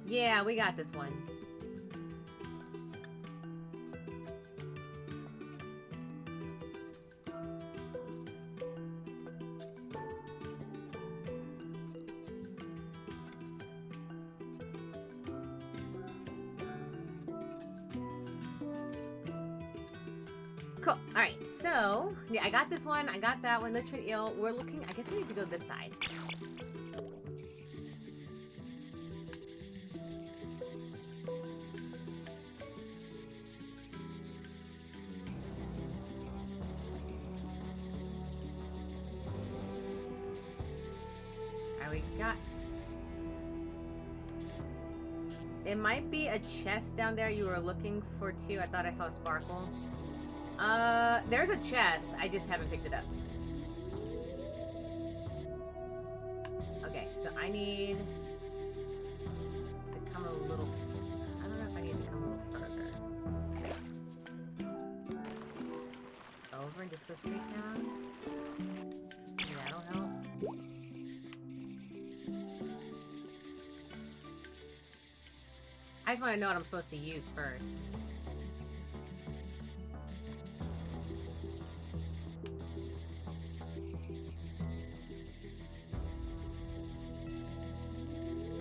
Yeah, we got this one. Cool. Alright, so, yeah, I got this one. I got that one. Let's try eel. We're looking, I guess we need to go this side. Alright, we got... It might be a chest down there you were looking for too. I thought I saw a sparkle. There's a chest. I just haven't picked it up. Okay, so I need to come a little... I don't know if I need to come a little further. Over and just go straight down. That'll help. I just want to know what I'm supposed to use first.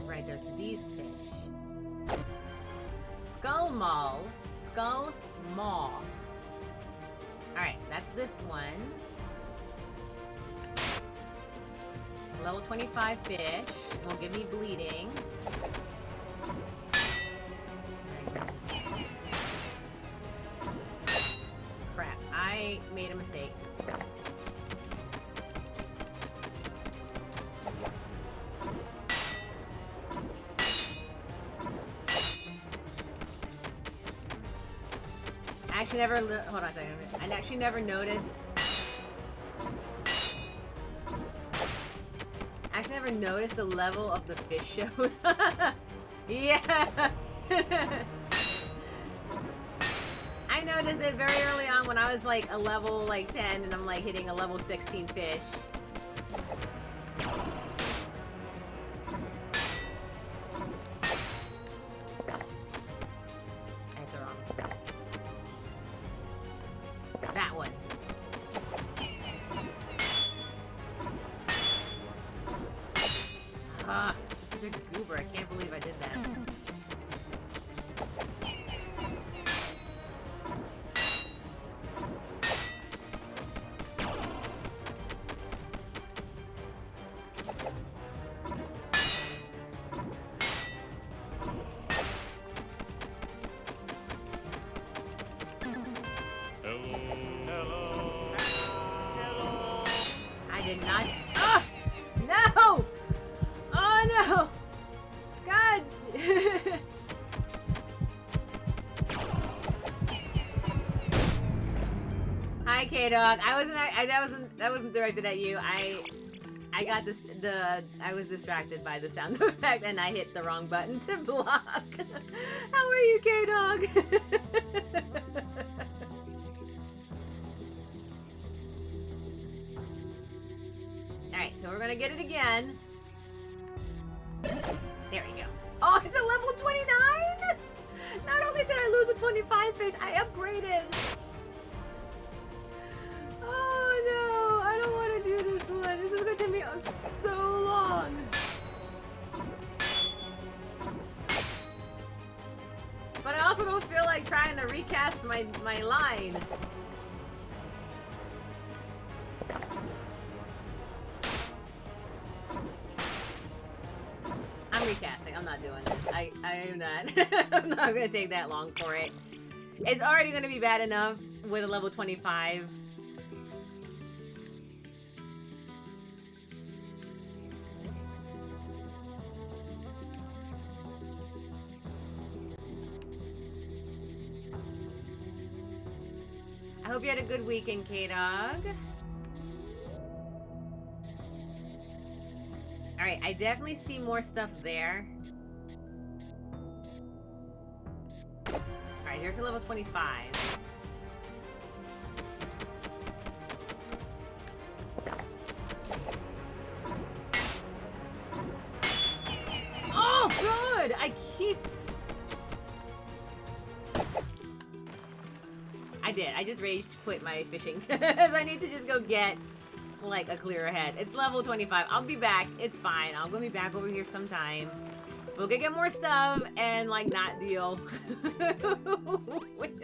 Right, there's these fish. Skull Maw. Skull Maw. Alright, that's this one. Level 25 fish. Won't give me bleeding. Crap, I made a mistake. I actually never, hold on a second. I actually never noticed. I actually never noticed the level of the fish shows. Yeah. I noticed it very early on when I was like a level like 10 and I'm like hitting a level 16 fish. That one. Ah, such a goober. I can't believe I did that. K-Dog. That wasn't directed at you. I got this. I was distracted by the sound effect, and I hit the wrong button to block. How are you, K-Dog? All right, so we're gonna get it again. There we go. Oh, it's a level 29. Not only did I lose a 25 fish, I upgraded. Oh no, I don't want to do this one. This is going to take me so long. But I also don't feel like trying to recast my line. I'm recasting. I'm not doing this. I am not. I'm not going to take that long for it. It's already going to be bad enough with a level 25. I hope you had a good weekend, K-Dog. Alright, I definitely see more stuff there. Alright, here's a level 25. Oh, good! I did. I just rage quit my fishing. Because I need to just go get, like, a clearer head. It's level 25. I'll be back. It's fine. I'm gonna be back over here sometime. We'll go get more stuff and, like, not deal with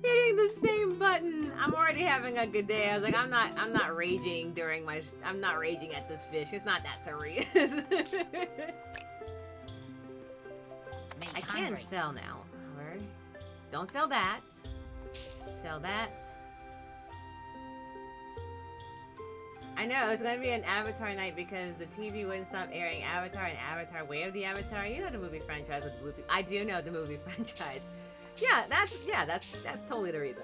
hitting the same button. I'm already having a good day. I was like, I'm not raging during my... I'm not raging at this fish. It's not that serious. I can sell now. However, don't sell that. Sell that. I know, it's gonna be an Avatar night because the TV wouldn't stop airing Avatar and Avatar Way of the Avatar. You know the movie franchise with Whoopi. I do know the movie franchise. Yeah, that's totally the reason.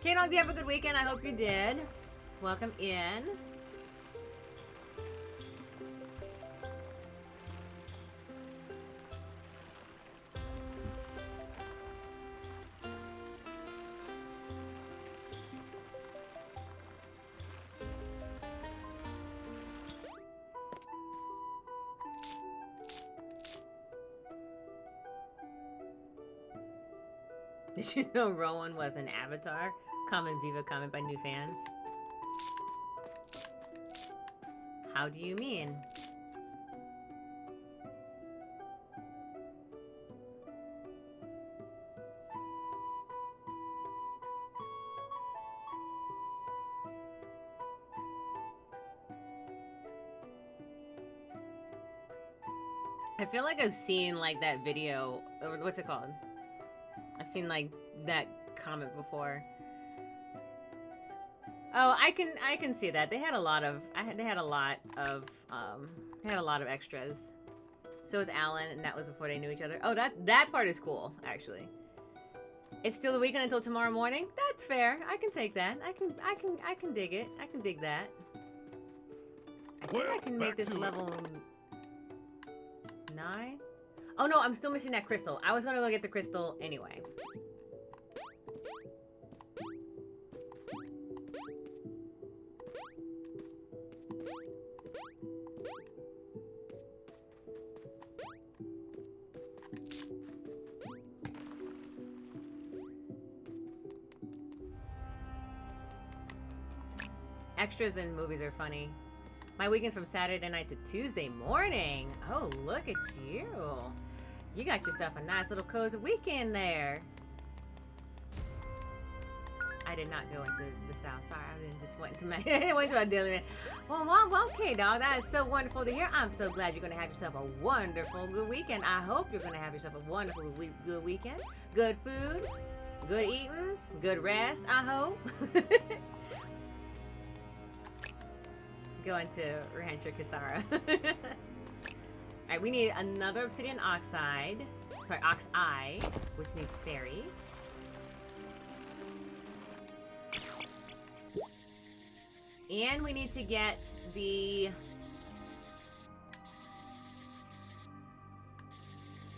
K-Dog, do you have a good weekend? I hope you did. Welcome in. Did you know Rowan was an avatar? Comment Viva comment by new fans. How do you mean? I feel like I've seen like that video, or what's it called? I've seen like that comment before. Oh, I can see that. They had a lot of extras. So was Alan, and that was before they knew each other. Oh, that part is cool, actually. It's still the weekend until tomorrow morning. That's fair. I can take that. I can dig it. I can dig that. I think I can make this level 9. Oh no, I'm still missing that crystal. I was gonna go get the crystal anyway. Extras in movies are funny. My weekend's from Saturday night to Tuesday morning. Oh, look at you. You got yourself a nice little cozy weekend there. I did not go into the south. Sorry, I just went to my daily. Well, okay, dog. That is so wonderful to hear. I'm so glad you're going to have yourself a wonderful, good weekend. I hope you're going to have yourself a wonderful, good weekend. Good food, good eatings, good rest, I hope. Going to Rancho Kisara. Alright, we need another obsidian oxide. Sorry, oxeye, which needs fairies. And we need to get the...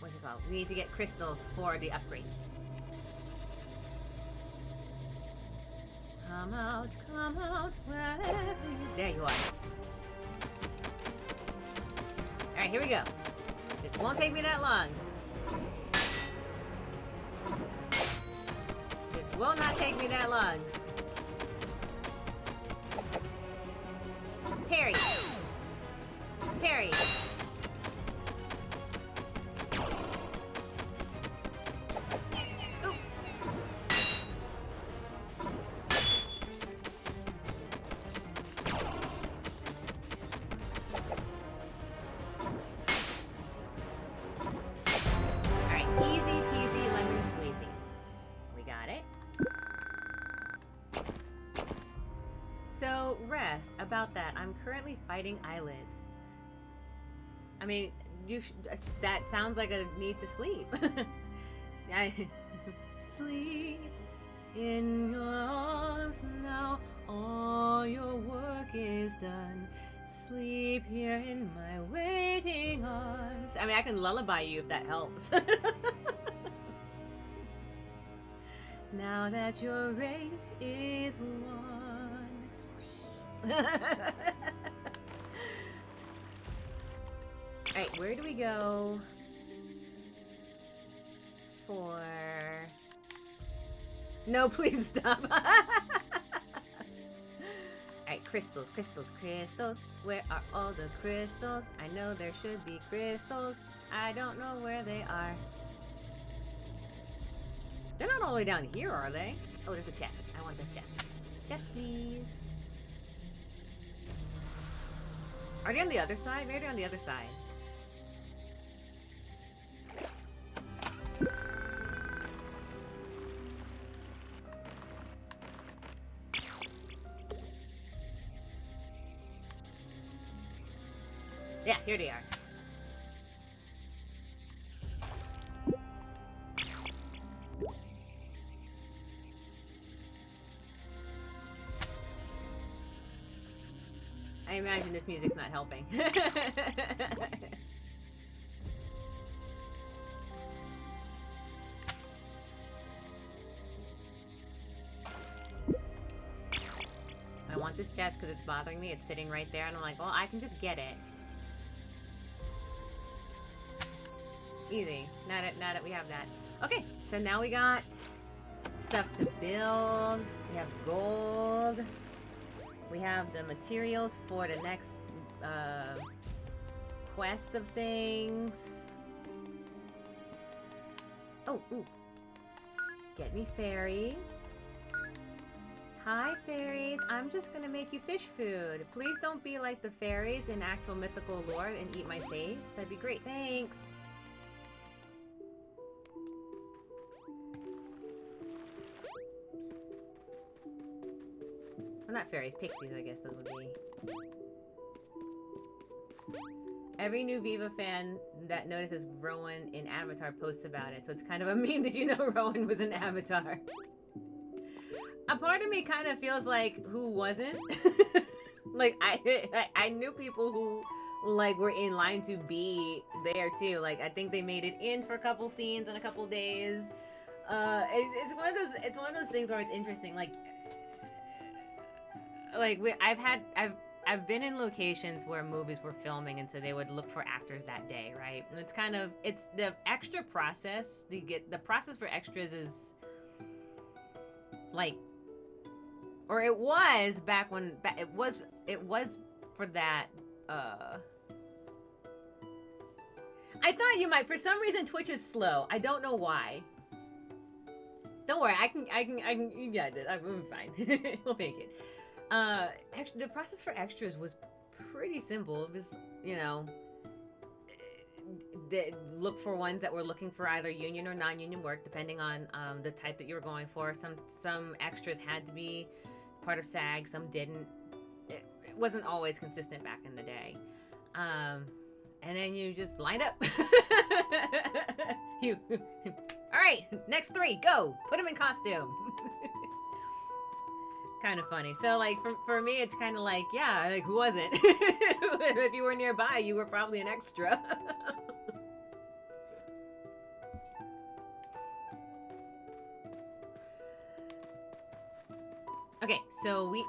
What's it called? We need to get crystals for the upgrades. Come out, wherever you... There you are. Alright, here we go. This won't take me that long. This will not take me that long. Parry. Parry. Ooh. Alright, easy peasy lemon squeezy. We got it. So, rest, about that. I'm currently fighting eyelids. I mean, that sounds like a need to sleep. Sleep in your arms now. All your work is done. Sleep here in my waiting arms. I mean, I can lullaby you if that helps. Now that your race is won, sleep. Alright, where do we go for... No, please stop. Alright, crystals, crystals, crystals. Where are all the crystals? I know there should be crystals. I don't know where they are. They're not all the way down here, are they? Oh, there's a chest. I want this chest. Chest, please. Are they on the other side? Maybe they're on the other side. Yeah, here they are. I imagine this music's not helping. I want this chest because it's bothering me. It's sitting right there, and I'm like, well, I can just get it. Easy. Now that we have that. Okay, so now we got stuff to build. We have gold. We have the materials for the next quest of things. Oh, ooh. Get me fairies. Hi, fairies. I'm just gonna make you fish food. Please don't be like the fairies in actual mythical lore and eat my face. That'd be great. Thanks. Well, not fairies, pixies, I guess those would be. Every new Viva fan that notices Rowan in Avatar posts about it, so it's kind of a meme. Did you know Rowan was in Avatar? A part of me kind of feels like, who wasn't? Like, I knew people who, like, were in line to be there, too. Like, I think they made it in for a couple scenes in a couple days. It's one of those things where it's interesting, like I've been in locations where movies were filming, and so they would look for actors that day, right? And it's kind of, it's the extra process. The process for extras is like, or it was back when it was for that. I thought you might. For some reason, Twitch is slow. I don't know why. Don't worry, I can. You got it. I'm fine. We'll make it. The process for extras was pretty simple. It was, you know, look for ones that were looking for either union or non-union work, depending on the type that you were going for. Some extras had to be part of SAG, some didn't. It wasn't always consistent back in the day. And then you just lined up. All right, next 3, go. Put them in costume. kind of funny. So like for me, it's kind of like, yeah, like who wasn't? If you were nearby, you were probably an extra. Okay, so wait.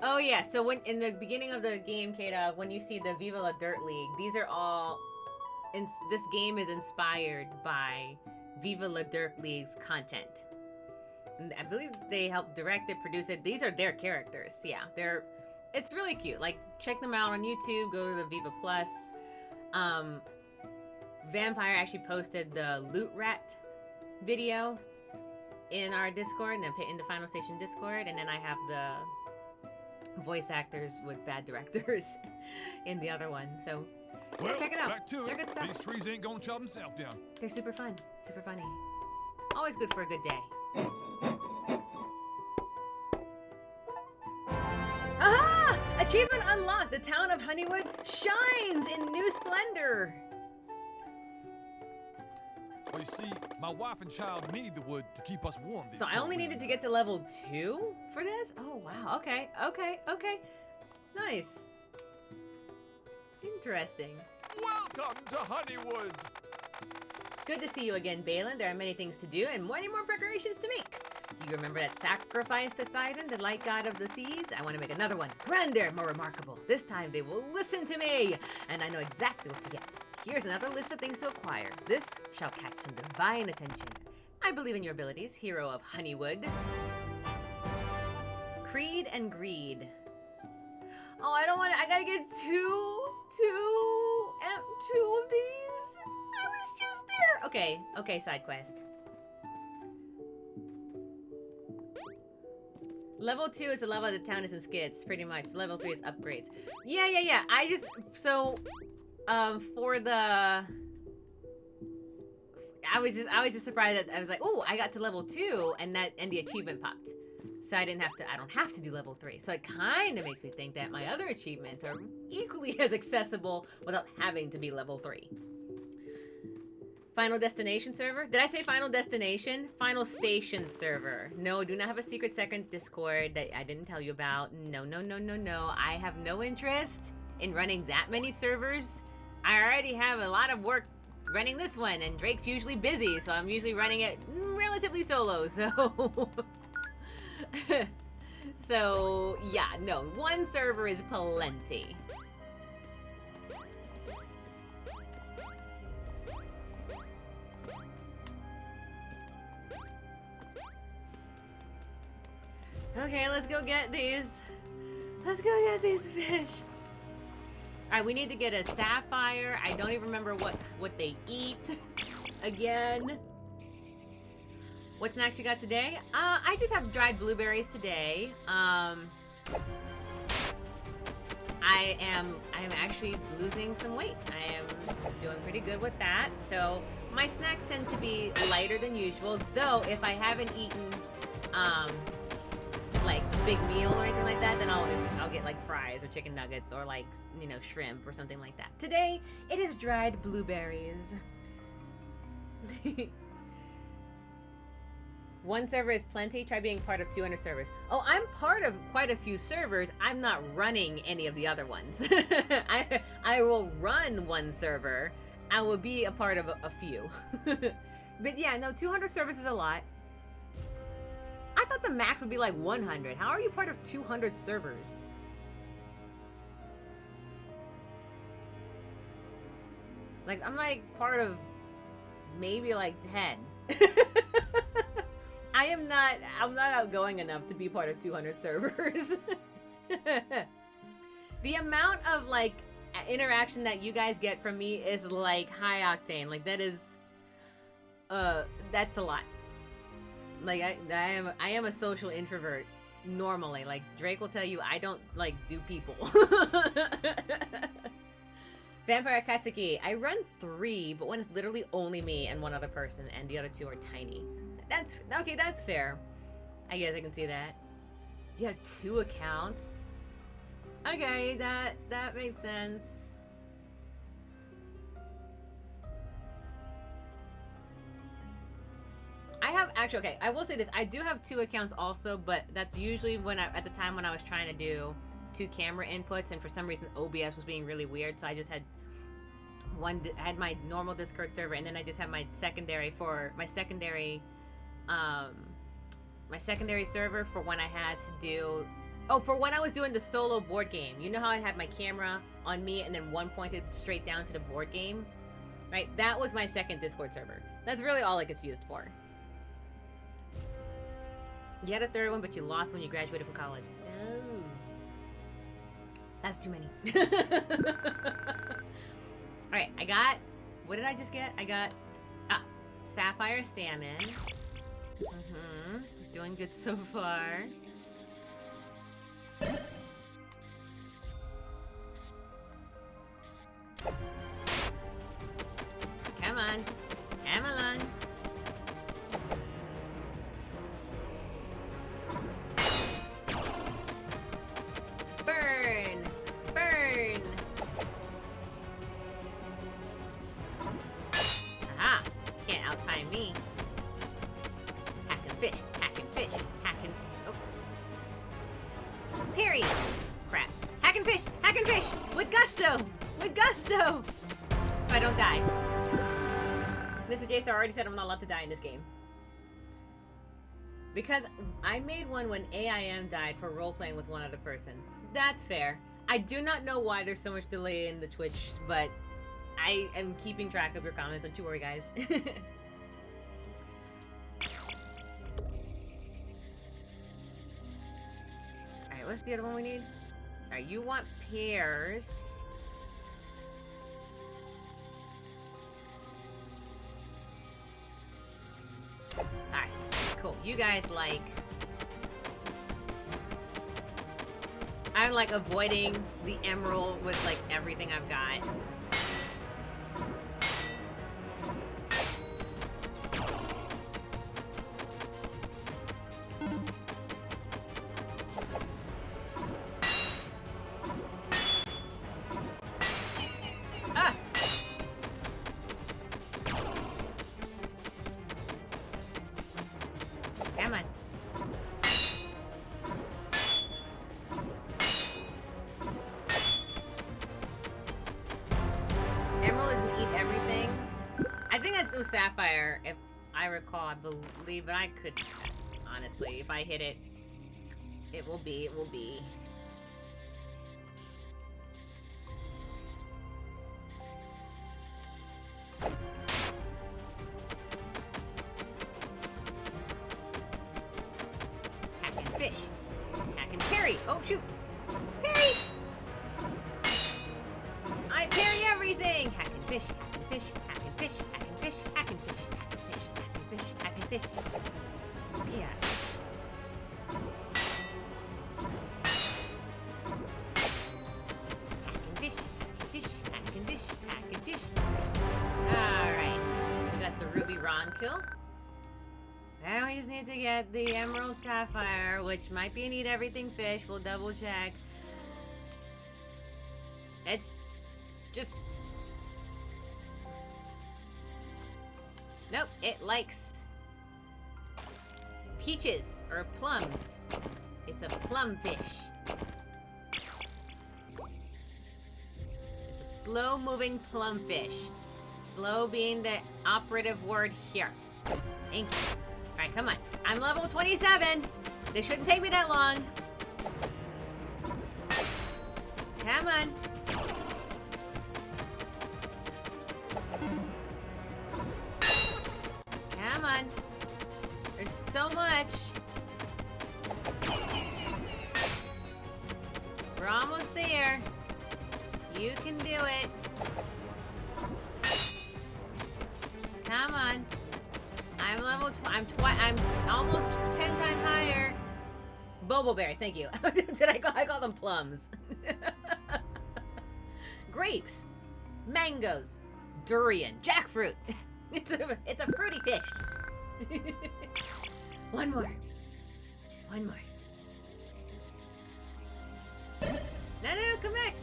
Oh yeah, so when in the beginning of the game, K-Dog, when you see the Viva La Dirt League, these are all, this game is inspired by Viva La Dirt League's content. And I believe they helped direct it, produce it. These are their characters. Yeah, it's really cute. Like, check them out on YouTube. Go to the Viva Plus. Vampire actually posted the Loot Rat video in our Discord, and in the Final Station Discord, and then I have the voice actors with bad directors in the other one. So Well, check it out. back to They're it. good stuff. These trees ain't gonna chop themselves down. They're super fun, super funny. Always good for a good day. Aha! Achievement unlocked. The town of Honeywood shines in new splendor. Well, you see, my wife and child need the wood to keep us warm. So I only needed to get to level 2 for this? Oh, wow. Okay. Nice. Interesting. Welcome to Honeywood. Good to see you again, Baelen. There are many things to do and many more preparations to make. You remember that sacrifice to Thyden, the light god of the seas? I want to make another one. Grander, more remarkable. This time they will listen to me, and I know exactly what to get. Here's another list of things to acquire. This shall catch some divine attention. I believe in your abilities, hero of Honeywood. Creed and Greed. Oh, I don't want to. I gotta get two of these. I was just there. Okay, side quest. Level 2 is the level of the town is in skits, pretty much. Level 3 is upgrades. Yeah. I just, so, for the, I was just surprised that I was like, oh, I got to level 2 and the achievement popped. So I don't have to do level 3. So it kind of makes me think that my other achievements are equally as accessible without having to be level 3. Final Destination server? Did I say Final Destination? Final Station server. No, do not have a secret second Discord that I didn't tell you about. No. I have no interest in running that many servers. I already have a lot of work running this one, and Drake's usually busy, so I'm usually running it relatively solo, so... So, yeah, no. One server is plenty. Okay, let's go get these. Let's go get these fish. Alright, we need to get a sapphire. I don't even remember what they eat. Again. What's next you got today? I just have dried blueberries today. I am actually losing some weight. I am doing pretty good with that. So my snacks tend to be lighter than usual. Though if I haven't eaten like a big meal or anything like that, then I'll get like fries or chicken nuggets or like, you know, shrimp or something like that. Today it is dried blueberries. One server is plenty. Try being part of 200 servers. Oh, I'm part of quite a few servers. I'm not running any of the other ones. I will run one server. I will be a part of a few. But yeah, no, 200 servers is a lot. I thought the max would be like 100. How are you part of 200 servers? Like, I'm like part of maybe like 10. I'm not outgoing enough to be part of 200 servers. The amount of like interaction that you guys get from me is like high octane. Like that is that's a lot. Like I am a social introvert normally. Like Drake will tell you I don't like do people. Vampire Katsuki. I run 3, but one is literally only me and one other person, and the other 2 are tiny. That's okay, that's fair. I guess I can see that. You have 2 accounts. Okay, that makes sense. I have actually, okay, I will say this. I do have 2 accounts also, but that's usually when at the time when I was trying to do 2 camera inputs, and for some reason OBS was being really weird, so I just had I had my normal Discord server, and then I just have my secondary for my secondary server for when I had to do for when I was doing the solo board game. You know how I had my camera on me and then one pointed straight down to the board game? Right? That was my second Discord server. That's really all it gets used for. You had a third one, but you lost when you graduated from college. No. That's too many. Alright, I got... What did I just get? I got... Sapphire Salmon. Doing good so far. Come on. Come along. Burn! Burn! Aha! Can't outtime me. Hacking fish, hacking fish, hacking... Oh. Parry! Crap. Hacking fish! Hacking fish! With gusto! With gusto! So I don't die. Mr. J Star already said I'm not allowed to die in this game. Because I made one when AIM died for role-playing with one other person. That's fair. I do not know why there's so much delay in the Twitch, but I am keeping track of your comments. Don't you worry, guys. Alright, what's the other one we need? Alright, you want pears. Alright, cool. You guys like... I'm like avoiding the emerald with like everything I've got. Ah! Come on. Emerald doesn't eat everything. I think that's through Sapphire, if I recall, I believe, but I could, honestly, if I hit it, it will be, it will be. Hacking fish. Hacking parry. Oh, shoot. Parry! I parry everything! Hacking fish, hacking fish, hacking fish, hacking fish, hacking fish, hacking fish, hacking fish, hacking fish. Yeah. Hacking fish, hacking fish, hacking fish, hacking fish. Alright. We got the Ruby Ron kill. Now we just need to get the Emerald Sapphire, which might be an eat everything fish. We'll double check. It's just... Nope, it likes peaches or plums. It's a plum fish. It's a slow-moving plum fish. Slow being the operative word here. Thank you. Alright, come on. I'm level 27. This shouldn't take me that long. Come on. Come on. There's so much. We're almost there. You can do it. Come on. I'm level I'm almost 10 times higher. Bobo berries, thank you. I call them plums. Grapes, mangoes, durian, jackfruit. It's a fruity fish. One more. One more. No, come back.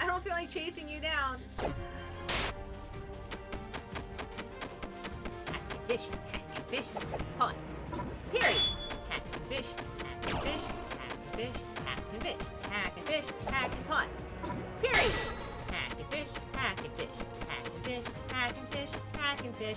I don't feel like chasing you down. fish, hack and pause. Period. Hack and fish, hack and fish, hack and fish, hack and fish, hack and fish.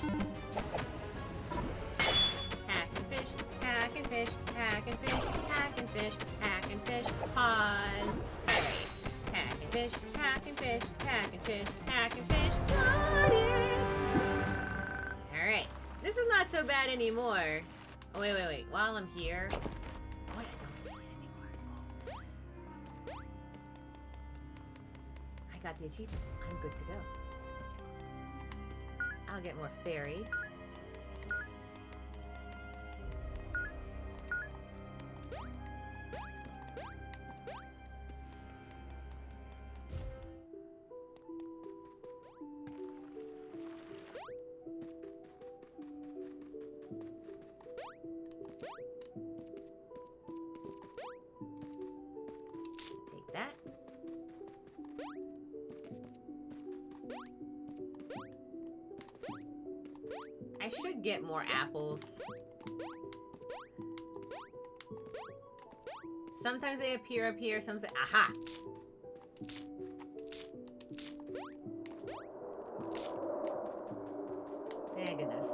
Hack and fish, hack and fish, hack and fish, hack and fish, hack and fish, pause. Alright. Hack and fish, hack and fish, hack and fish, hack and fish. Got it! Alright. This is not so bad anymore. Oh, wait. While I'm here. Oh, wait, I don't need it anymore. I got the achievement. I'm good to go. I'll get more fairies. Take that. I should get more apples. Sometimes they appear up here, sometimes... Aha! Yeah, good enough.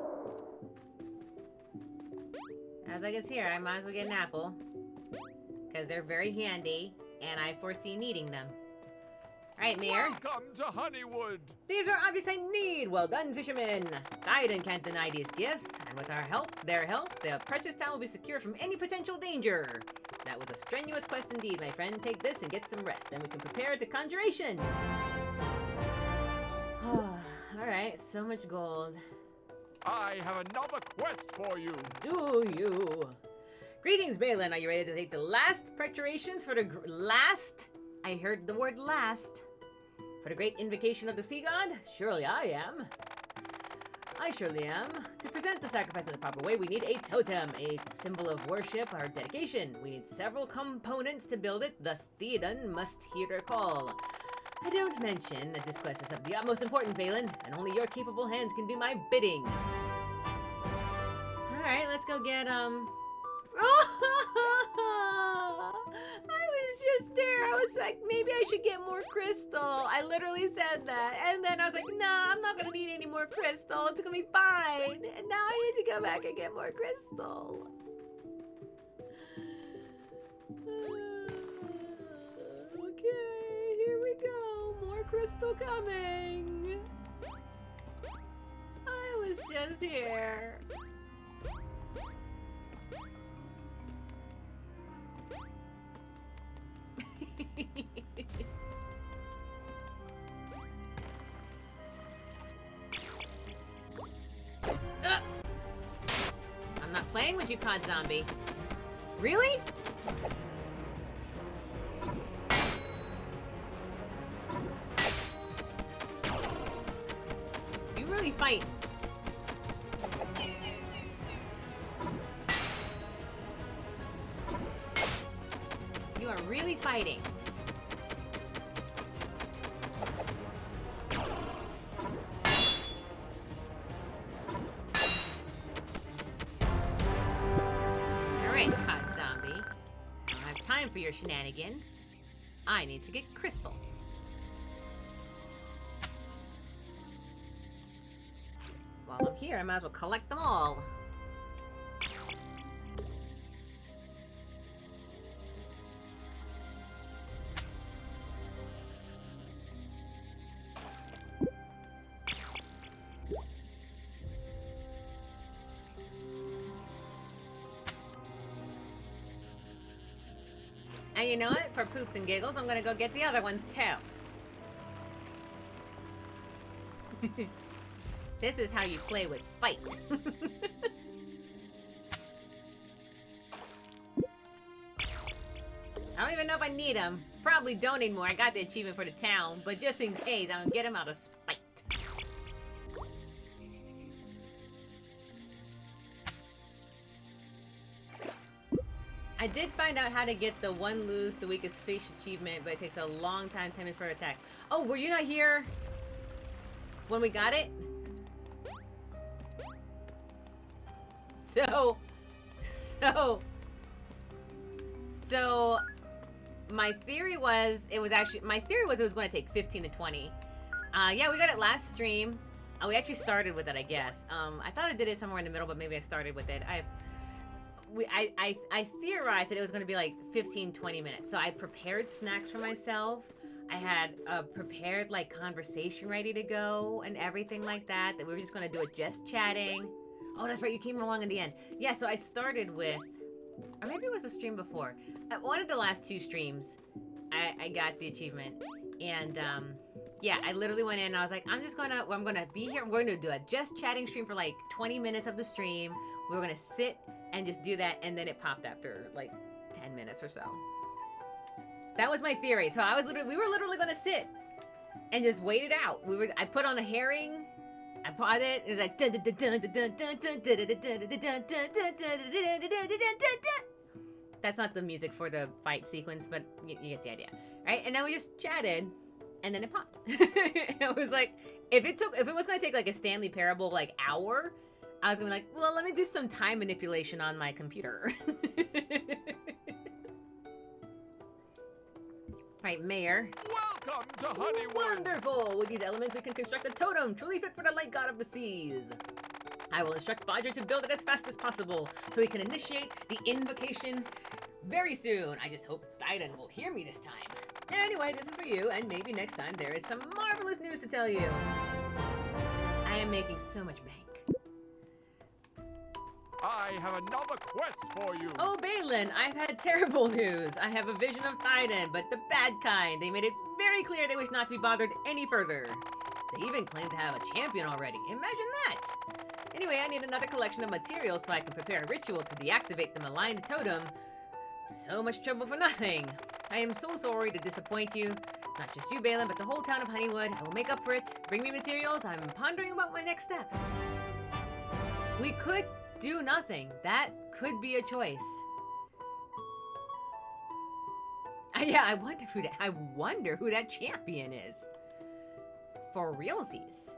As I guess here, I might as well get an apple. Because they're very handy, and I foresee needing them. Alright, Mayor. Welcome to Honeywood. These are objects I need! Well done, fishermen! Gaiden can't deny these gifts, and with our help, their help, the precious town will be secure from any potential danger. That was a strenuous quest indeed, my friend. Take this and get some rest, then we can prepare the conjuration! Alright, so much gold. I have another quest for you. Do you? Greetings, Baelen. Are you ready to take the last preparations for the last? I heard the word last. For the great invocation of the sea god? Surely I am. I surely am. To present the sacrifice in the proper way, we need a totem, a symbol of worship or dedication. We need several components to build it, thus Theoden must hear their call. I don't mention that this quest is of the utmost importance, Baelen, and only your capable hands can do my bidding. Alright, let's go get, I was just there. I was like, maybe I should get more crystal. I literally said that. And then I was like, nah, I'm not going to need any more crystal. It's going to be fine. And now I need to go back and get more crystal. Okay, here we go. More crystal coming. I was just here. I'm not playing with you, COD Zombie. Really? You really fight. You are really fighting. Alright, COD Zombie. I don't have time for your shenanigans. I need to get crystals. While I'm here, I might as well collect them all. And you know what? For poops and giggles, I'm gonna go get the other ones too. This is how you play with spite. I don't even know if I need them. Probably don't anymore. I got the achievement for the town, but just in case, I'm gonna get them out of spite. I did find out how to get the one lose the weakest fish achievement, but it takes a long time, 10 minutes per attack. Oh, were you not here when we got it? So, my theory was it was going to take 15 to 20. Yeah, we got it last stream. We actually started with it, I guess. I thought I did it somewhere in the middle, but maybe I started with it. I theorized that it was going to be like 15, 20 minutes. So I prepared snacks for myself. I had a prepared like conversation ready to go and everything like that. That we were just going to do it just chatting. Oh, that's right. You came along in the end. Yeah, so I started with, or maybe it was the stream before. At one of the last 2 streams, I got the achievement. And yeah, I literally went in and I was like, I'm gonna be here. We're gonna do a just chatting stream for like 20 minutes of the stream. We were gonna sit and just do that, and then it popped after like 10 minutes or so. That was my theory. So we were literally gonna sit and just wait it out. I put on a herring. I paused it. It was like that's not the music for the fight sequence, but you get the idea, right? And then we just chatted, and then it popped. It was like if it was gonna take like a Stanley Parable like hour, I was gonna be like, well, let me do some time manipulation on my computer. Right, Mayor. Welcome to Honeywood. Wonderful! With these elements, we can construct a totem truly fit for the light god of the seas. I will instruct Bodger to build it as fast as possible, so we can initiate the invocation very soon. I just hope Thyden will hear me this time. Anyway, this is for you, and maybe next time there is some marvelous news to tell you. I am making so much bank. I have another quest for you. Oh, Baelen, I've had terrible news. I have a vision of Thyden, but the bad kind. They made it very clear they wish not to be bothered any further. They even claim to have a champion already. Imagine that! Anyway, I need another collection of materials so I can prepare a ritual to deactivate the maligned totem. So much trouble for nothing. I am so sorry to disappoint you. Not just you, Baelen, but the whole town of Honeywood. I will make up for it. Bring me materials. I'm pondering about my next steps. We could do nothing. That could be a choice. Yeah, I wonder who that champion is. For realsies.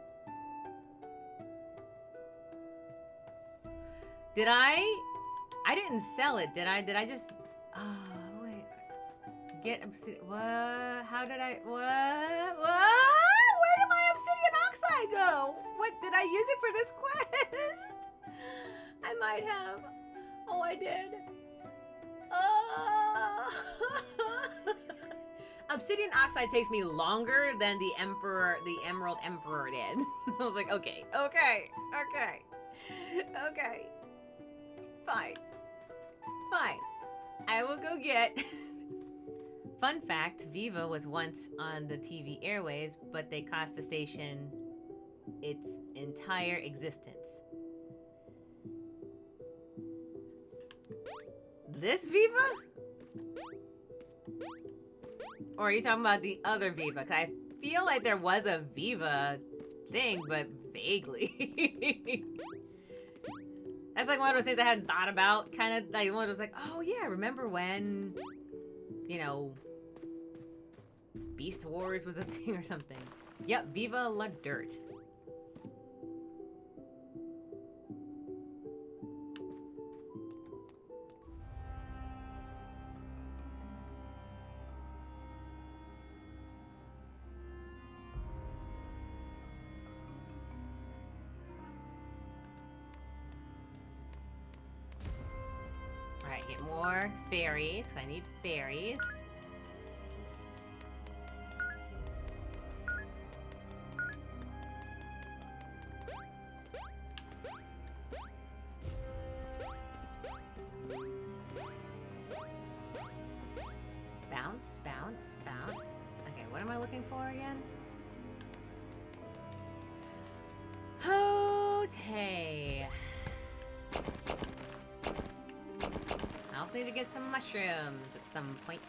I didn't sell it, did I? Did I just... Oh, wait. Get obsidian... What? How did I... What? Where did my obsidian oxide go? What? Did I use it for this quest? I might have. Oh, I did. Obsidian oxide takes me longer than the Emerald Emperor did. I was like, okay. Fine. I will go get... Fun fact, Viva was once on the TV airways, but they cost the station its entire existence. This Viva? Or are you talking about the other Viva? Cause I feel like there was a Viva thing, but vaguely. That's like one of those things I hadn't thought about. Kind of like one of those like, oh yeah, remember when, you know, Beast Wars was a thing or something. Yep, Viva la Dirt. Alright, get more fairies. I need fairies. Bounce, bounce, bounce. Okay, what am I looking for again? Hote. I also need to get some mushrooms at some point.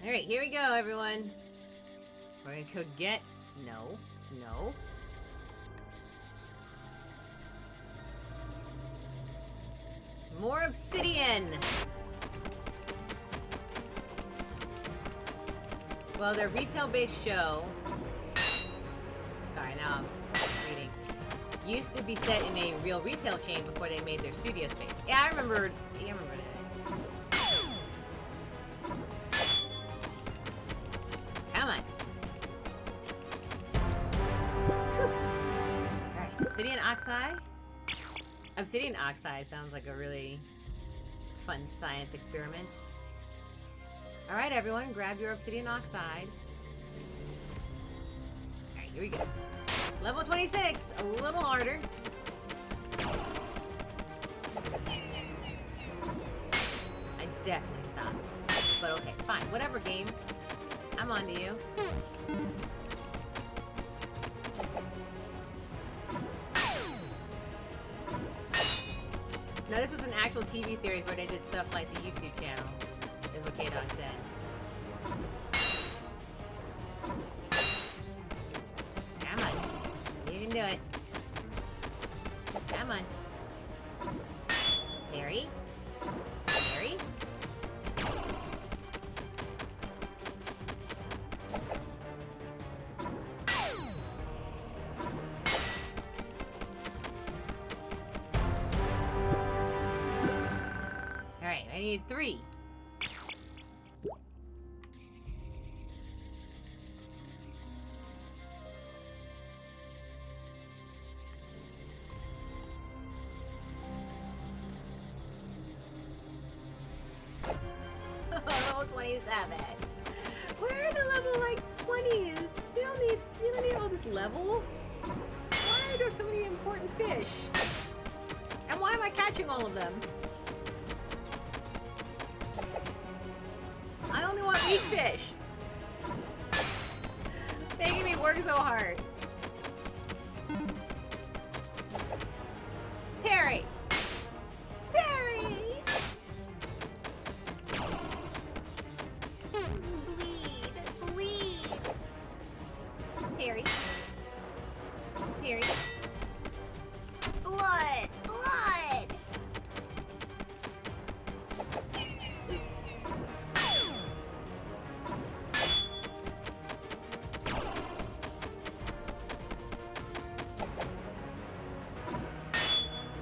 Alright, here we go, everyone. We're gonna go get... No. More obsidian! Well, their retail-based show... Sorry, now I'm reading. Used to be set in a real retail chain before they made their studio space. Yeah, I remember that. Obsidian oxide? Obsidian oxide sounds like a really fun science experiment. Alright, everyone, grab your obsidian oxide. Alright, here we go. Level 26, a little harder. I definitely stopped. But okay, fine. Whatever, game. I'm on to you. Now, this was an actual TV series where they did stuff like the YouTube channel, is what K-Dog said. Come on. You can do it. Come on. Harry? Harry? Alright, I need 3. Oh, 27. We're in a level like 20s. You don't need all this level. Why are there so many important fish? And why am I catching all of them? I only want weak fish. Making me work so hard. Perry! Perry! Bleed! Perry. Perry. Blood! Blood! Oops.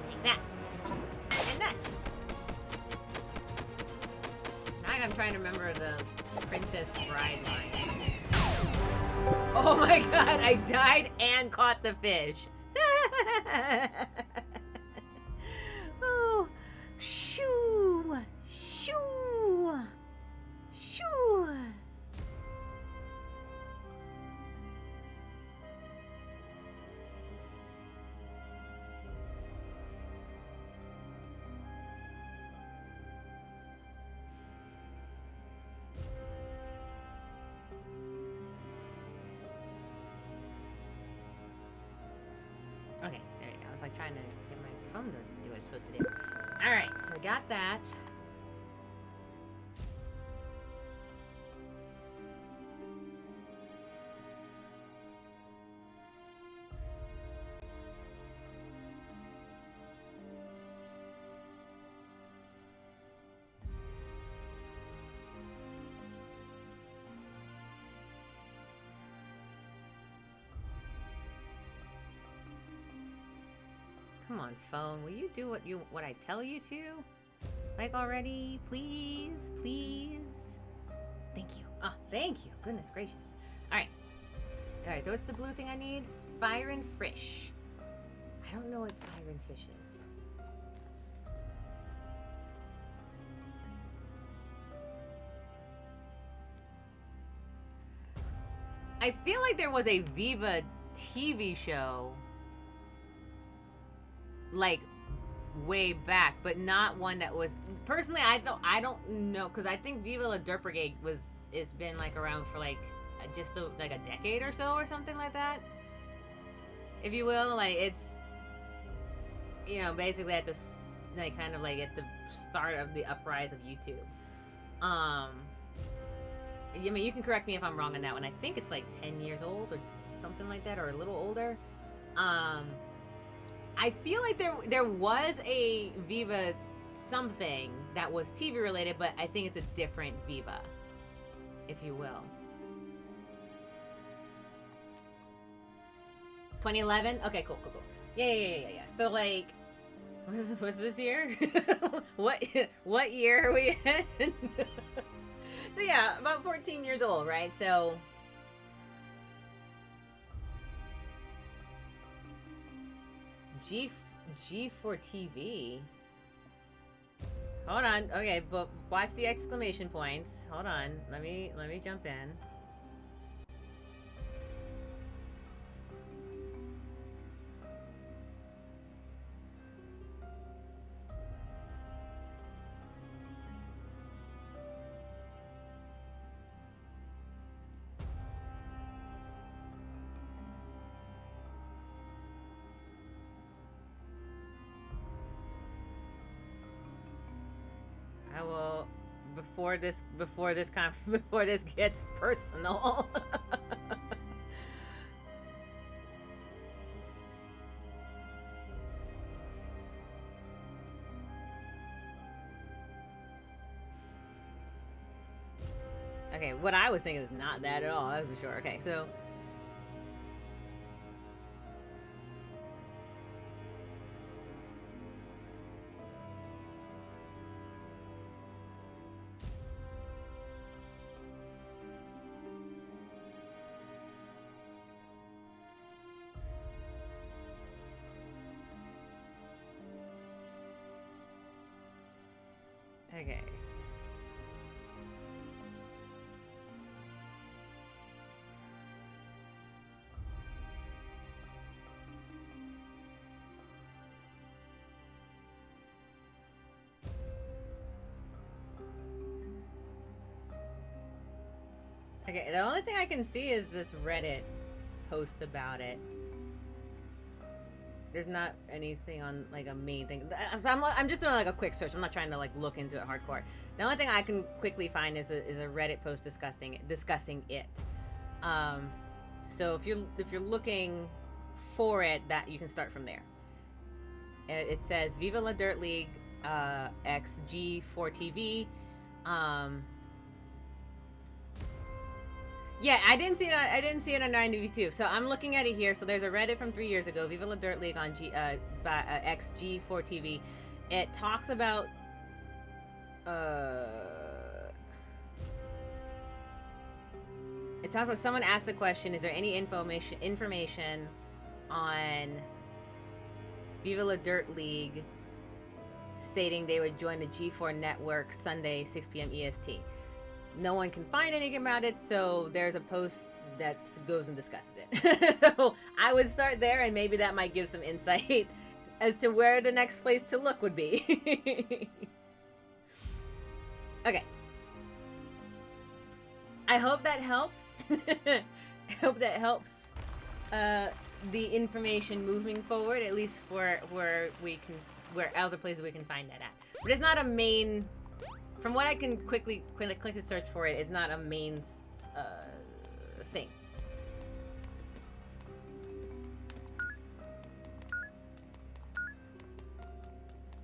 Take that. And that. Now I'm trying to remember the Princess Bride line. Oh my god, I died and caught the fish. Oh, shoo, shoo, shoo. Okay, there you go. I was like trying to get my phone to do what it's supposed to do. Alright, so I got that. Come on, phone. Will you do what I tell you to? Like already? Please? Please? Thank you. Oh, thank you. Goodness gracious. Alright. Alright, what's the blue thing I need? Fire and fish. I don't know what fire and fish is. I feel like there was a Viva TV show like way back, but not one that was personally I don't know, because I think Viva La Dirt Brigade it's been like around for like like a decade or so or something like that, if you will. Like it's, you know, basically at this like kind of like at the start of the uprise of YouTube. I mean, you can correct me if I'm wrong on that one. I think it's like 10 years old or something like that, or a little older. I feel like there was a Viva something that was TV related, but I think it's a different Viva, if you will. 2011? Okay, cool. Yeah. So like, what's this year? what year are we in? So yeah, about 14 years old, right? So G G4 TV. Hold on. Okay, but watch the exclamation points. Hold on. Let me jump in. I will before this gets personal. Okay, what I was thinking is not that at all, that's for sure. Okay, so okay. Okay, the only thing I can see is this Reddit post about it. There's not anything on like a main thing. So I'm just doing like a quick search. I'm not trying to like look into it hardcore. The only thing I can quickly find is a Reddit post discussing it. So if you're looking for it, that you can start from there. It says Viva La Dirt League X G4 TV. Yeah, I didn't see it on 992. So I'm looking at it here. So there's a Reddit from 3 years ago, Viva La Dirt League on XG4 TV. It talks about someone asked the question, is there any information on Viva La Dirt League stating they would join the G4 network Sunday 6 p.m. EST? No one can find anything about it, so there's a post that goes and discusses it. So I would start there, and maybe that might give some insight as to where the next place to look would be. Okay. I hope that helps. I hope that helps the information moving forward, at least for where other places we can find that at. But it's not a main... From what I can quickly click and search for it, it's not a main thing.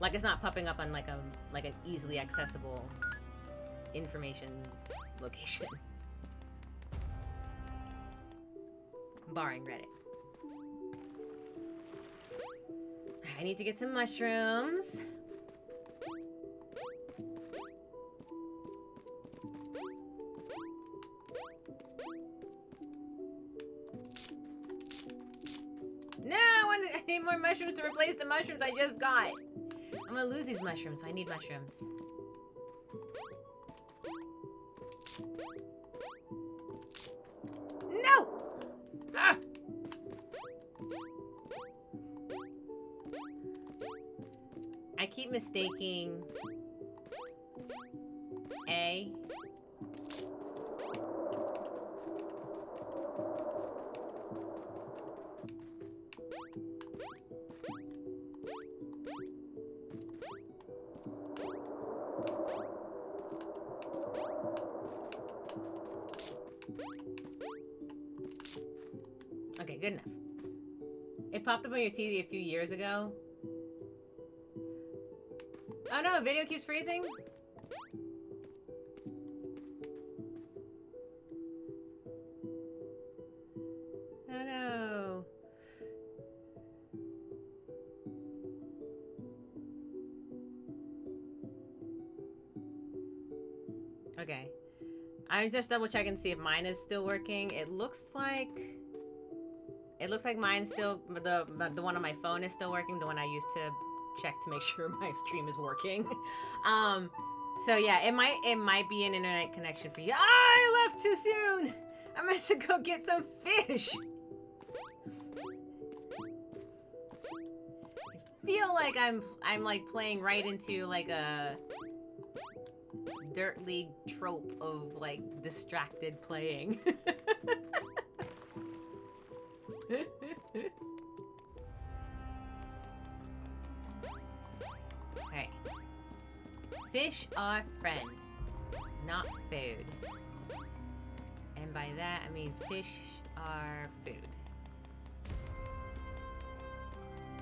Like it's not popping up on like an easily accessible information location. Barring Reddit. I need to get some mushrooms. No, I need more mushrooms to replace the mushrooms I just got. I'm gonna lose these mushrooms, so I need mushrooms. No! Ah! I keep mistaking A. Okay, good enough. It popped up on your TV a few years ago. Oh no, video keeps freezing? Oh no. Okay. I'm just double checking to see if mine is still working. It looks like It looks like mine's still, the one on my phone is still working, the one I used to check to make sure my stream is working. So yeah, it might be an internet connection for you. Ah, I left too soon! I must go get some fish! I feel like I'm like playing right into like a Dirt League trope of like distracted playing. Alright. Fish are friend, not food. And by that, I mean fish are food.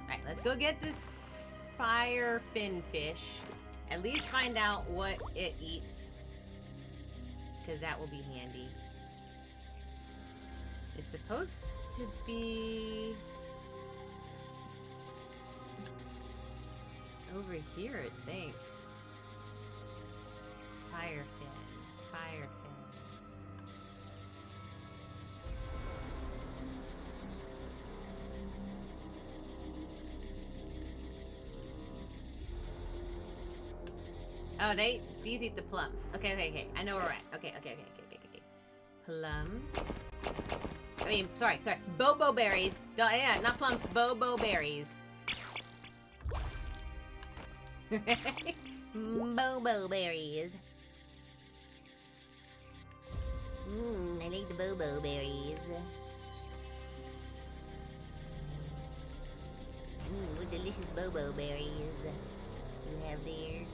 Alright, let's go get this fire fin fish. At least find out what it eats. Because that will be handy. It's supposed to be over here, I think. Fire fin, fire fin. Oh, these eat the plums. Okay. I know where we're at. Okay. Plums. I mean, sorry. Bobo berries. Yeah, not plums. Bobo berries. Bobo berries. I like the bobo berries. What delicious bobo berries you have there.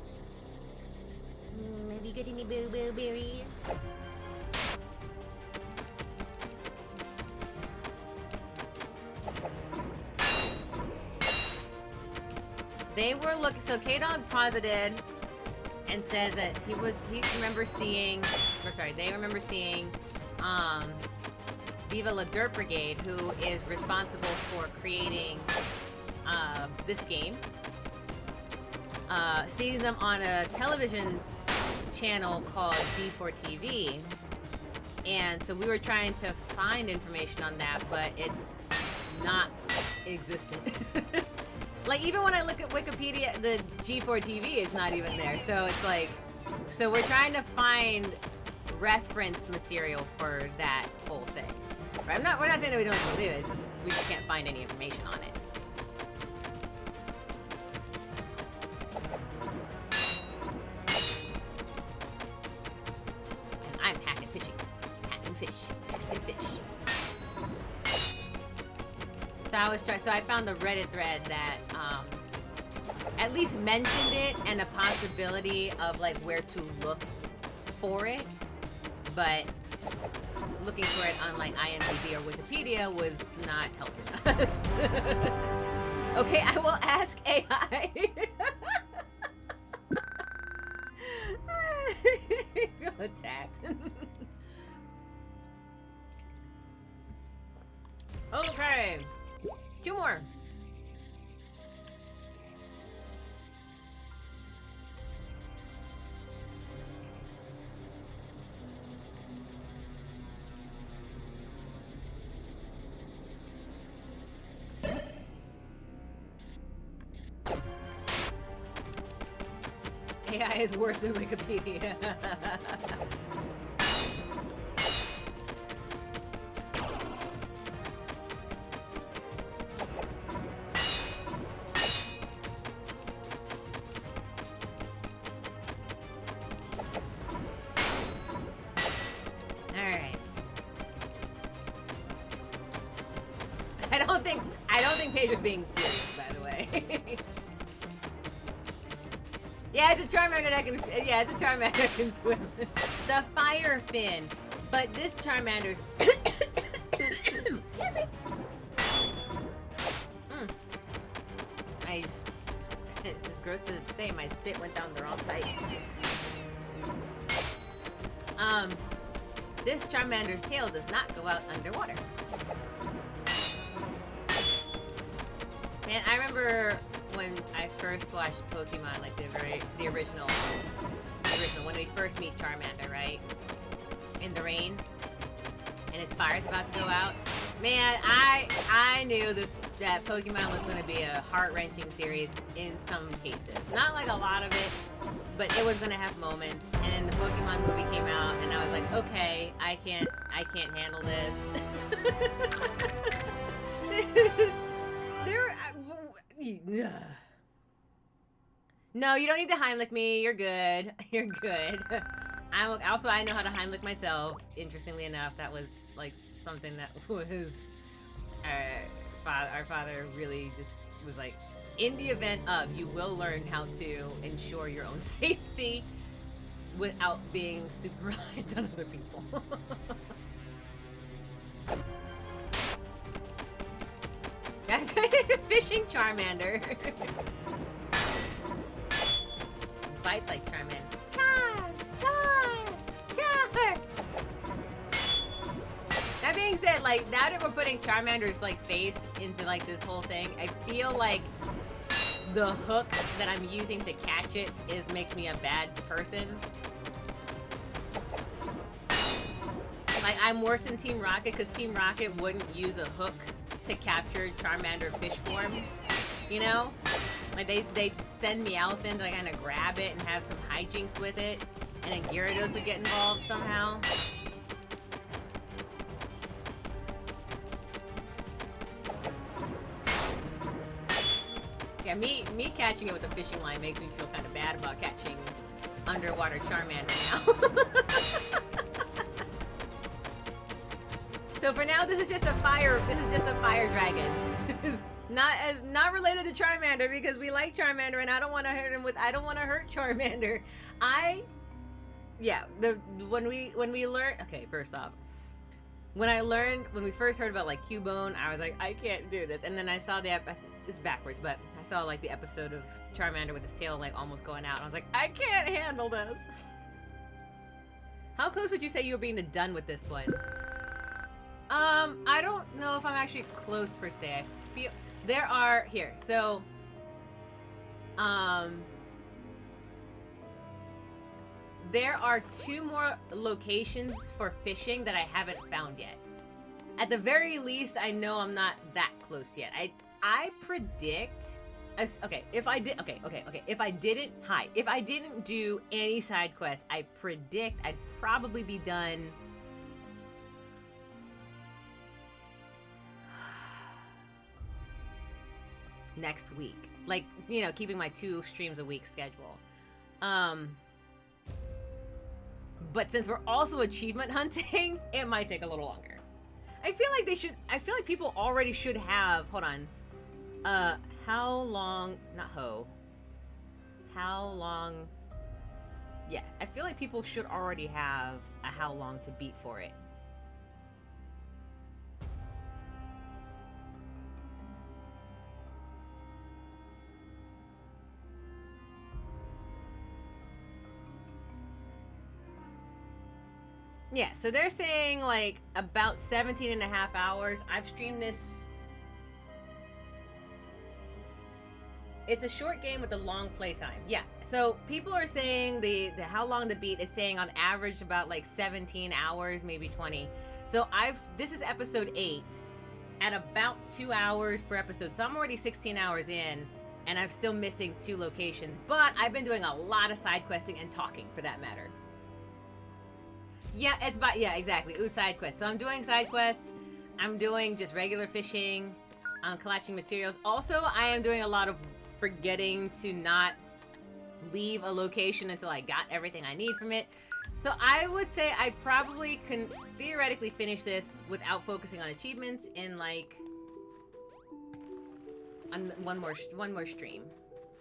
Have you got any bobo berries? They were looking, so K-Dog posited and says that they remember seeing Viva La Dirt Brigade, who is responsible for creating this game. Seeing them on a television channel called G4TV, and so we were trying to find information on that, but it's not existent. Like, even when I look at Wikipedia, the G4TV is not even there, so it's like, so we're trying to find reference material for that whole thing. Right? We're not saying that we don't believe it, it's just we just can't find any information on it. I'm hacking fish. So I found the Reddit thread that at least mentioned it and a possibility of like where to look for it, but looking for it on like IMDb or Wikipedia was not helping us. Okay, I will ask AI. I feel attacked. Okay. 2 more. AI is worse than Wikipedia. I don't think Paige was being serious, by the way. Yeah, it's a Charmander that can. Yeah, it's a Charmander that can swim. The fire fin, but this Charmander's. Excuse me. It's gross to say. My spit went down the wrong pipe. This Charmander's tail does not go out underwater. Man, I remember when I first watched Pokemon, like the original, when we first meet Charmander, right? In the rain, and his fire's about to go out, Man, I knew that Pokemon was going to be a heart-wrenching series in some cases. Not like a lot of it, but it was going to have moments. And then the Pokemon movie came out, and I was like, okay, I can't handle this. No, you don't need to Heimlich me. You're good. You're good. I know how to Heimlich myself. Interestingly enough, that was like something that was our father really just was like, in the event of, you will learn how to ensure your own safety without being super reliant on other people. Fishing Charmander. Bites like Charmander. Char! That being said, like, now that we're putting Charmander's like face into like this whole thing, I feel like the hook that I'm using to catch it makes me a bad person. Like, I'm worse than Team Rocket because Team Rocket wouldn't use a hook to capture Charmander fish form, you know? Like, they send me out then to like, kind of grab it and have some hijinks with it, and then Gyarados would get involved somehow. Yeah, me catching it with a fishing line makes me feel kind of bad about catching underwater Charmander now. So for now, this is just a fire dragon. Not related to Charmander because we like Charmander and I don't want to hurt him I don't want to hurt Charmander. When we learned, okay, first off, when we first heard about like Cubone, I was like, I can't do this. And then I saw this is backwards, but I saw like the episode of Charmander with his tail like almost going out. And I was like, I can't handle this. How close would you say you were being done with this one? I don't know if I'm actually close per se. I feel there are here. So, there are 2 more locations for fishing that I haven't found yet. At the very least, I know I'm not that close yet. I predict. If I didn't do any side quests, I predict I'd probably be done. Next week, like, you know, keeping my 2 streams a week schedule. But since we're also achievement hunting, it might take a little longer. I feel like people already should have, hold on. How long, yeah, I feel like people should already have a how long to beat for it. Yeah, so they're saying like about 17 and a half hours. I've streamed this. It's a short game with a long playtime. Yeah, so people are saying the how long to beat is saying on average about like 17 hours, maybe 20. So this is episode 8 at about 2 hours per episode. So I'm already 16 hours in and I'm still missing 2 locations. But I've been doing a lot of side questing and talking for that matter. Yeah, exactly. Ooh, side quests. So I'm doing side quests. I'm doing just regular fishing. I'm collecting materials. Also, I am doing a lot of forgetting to not leave a location until I got everything I need from it. So I would say I probably can theoretically finish this without focusing on achievements in like on one more stream.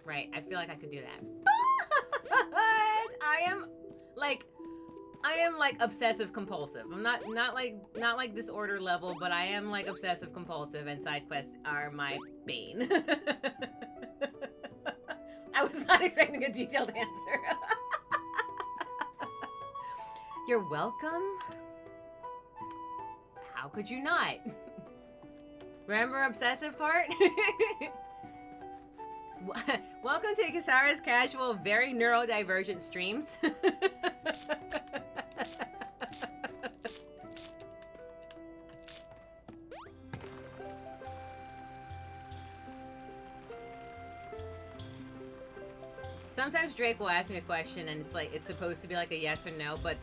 Right? I feel like I could do that. But I am like obsessive compulsive. I'm not like disorder level, but I am like obsessive compulsive, and side quests are my bane. I was not expecting a detailed answer. You're welcome. How could you not? Remember obsessive part? Welcome to Kasara's casual, very neurodivergent streams. Sometimes Drake will ask me a question and it's like it's supposed to be like a yes or no, but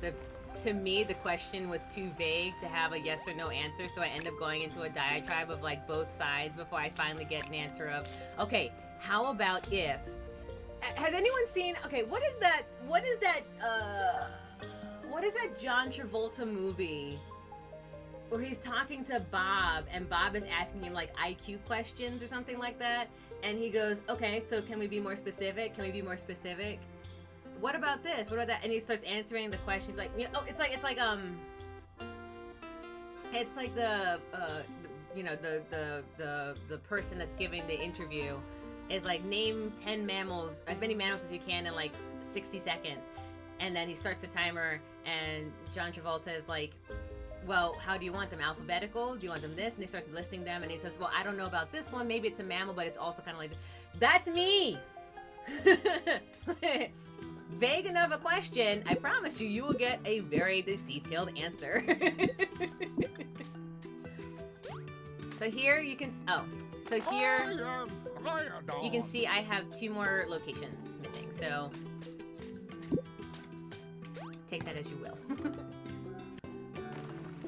to me the question was too vague to have a yes or no answer, so I end up going into a diatribe of like both sides before I finally get an answer of, okay, how about if... Has anyone seen... Okay, what is that John Travolta movie where he's talking to Bob and Bob is asking him like IQ questions or something like that, and he goes, okay, so can we be more specific? Can we be more specific? What about this? What about that? And he starts answering the questions like, you know, it's like the you know, the person that's giving the interview is like, name 10 mammals, as many mammals as you can in like 60 seconds. And then he starts the timer and John Travolta is like, well, how do you want them? Alphabetical? Do you want them this? And he starts listing them and he says, well, I don't know about this one. Maybe it's a mammal, but it's also kind of like, that's me. Vague enough a question, I promise you, you will get a very detailed answer. So here you can, so here you can see I have 2 more locations missing, so take that as you will.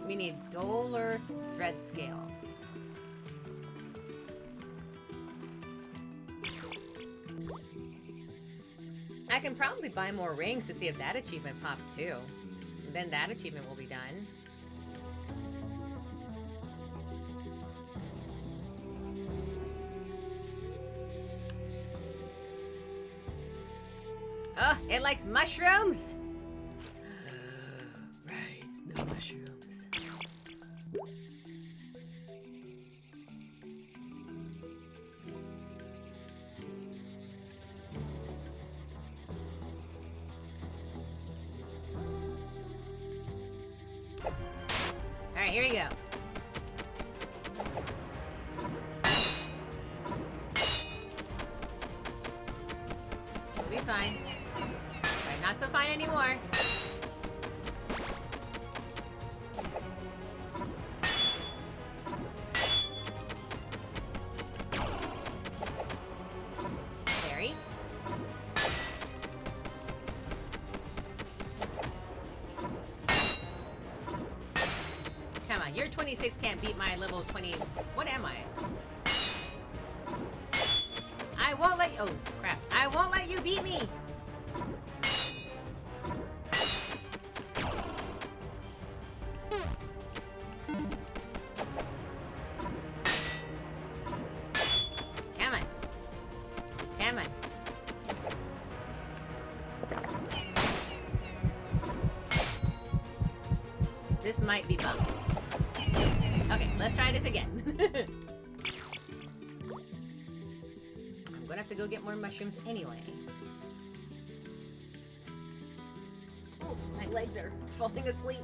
We need Doler thread scale. I can probably buy more rings to see if that achievement pops too. Then that achievement will be done. Oh, it likes mushrooms! Right, no mushrooms. Alright, here we go. We'll be fine. Alright, not so fine anymore. Berry. Come on, your 26 can't beat my level 20. What am I? I won't let you. Oh, crap. I won't let you beat me. Come on. Come on. This might be bumpy. Okay, let's try this again. I'm gonna have to go get more mushrooms anyway. Oh, my legs are falling asleep.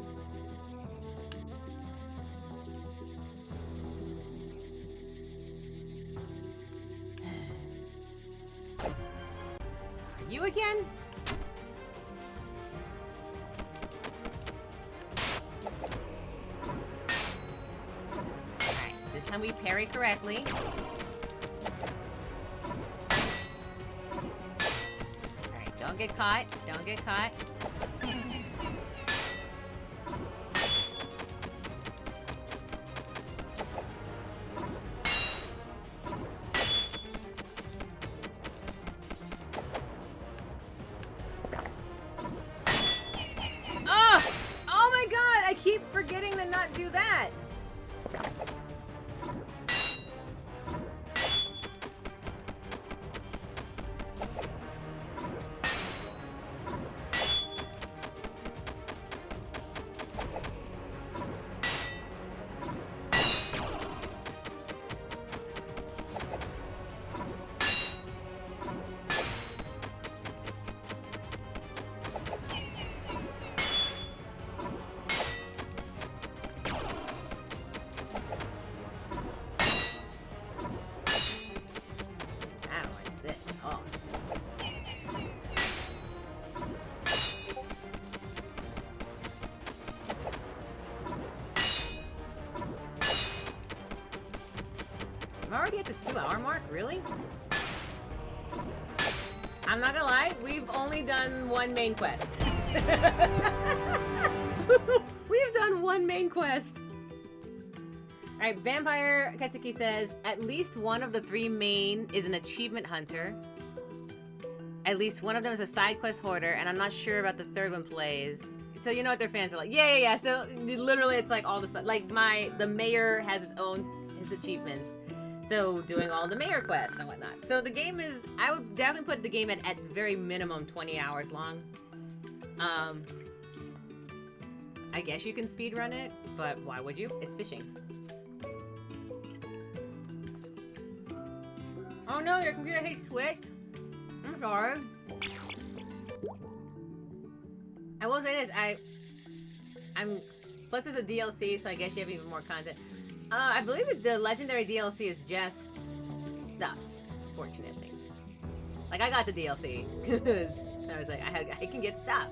You again? This time we parry correctly. Alright, don't get caught. Don't get caught. Oh! Oh my god! I keep forgetting to not do that! I'm already at the 2-hour mark, really? I'm not gonna lie, we've only done one main quest. We've done one main quest. Alright, Vampire Katsuki says, at least one of the 3 main is an achievement hunter. At least one of them is a side quest hoarder, and I'm not sure about the 3rd one plays. So you know what their fans are like. Yeah. So literally it's like all the stuff. Like the mayor has his achievements. So doing all the mayor quests and whatnot. So the game is, I would definitely put the game at very minimum 20 hours long. I guess you can speedrun it, but why would you? It's fishing. Oh no, your computer hates Twitch. I'm sorry. I will say this, plus it's a DLC, so I guess you have even more content. I believe the Legendary DLC is just stuff, fortunately. Like, I got the DLC, because I was like, I can get stuff.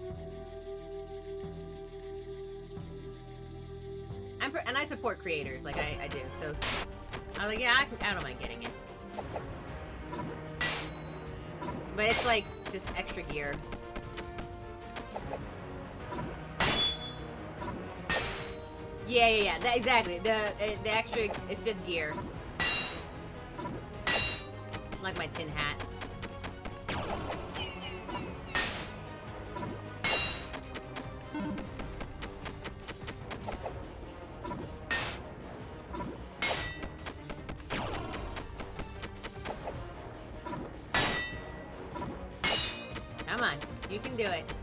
And I support creators, like I do, so I was like, yeah, I don't mind getting it. But it's like, just extra gear. Yeah, exactly. The extra, it's just gear. Like my tin hat. Come on, you can do it.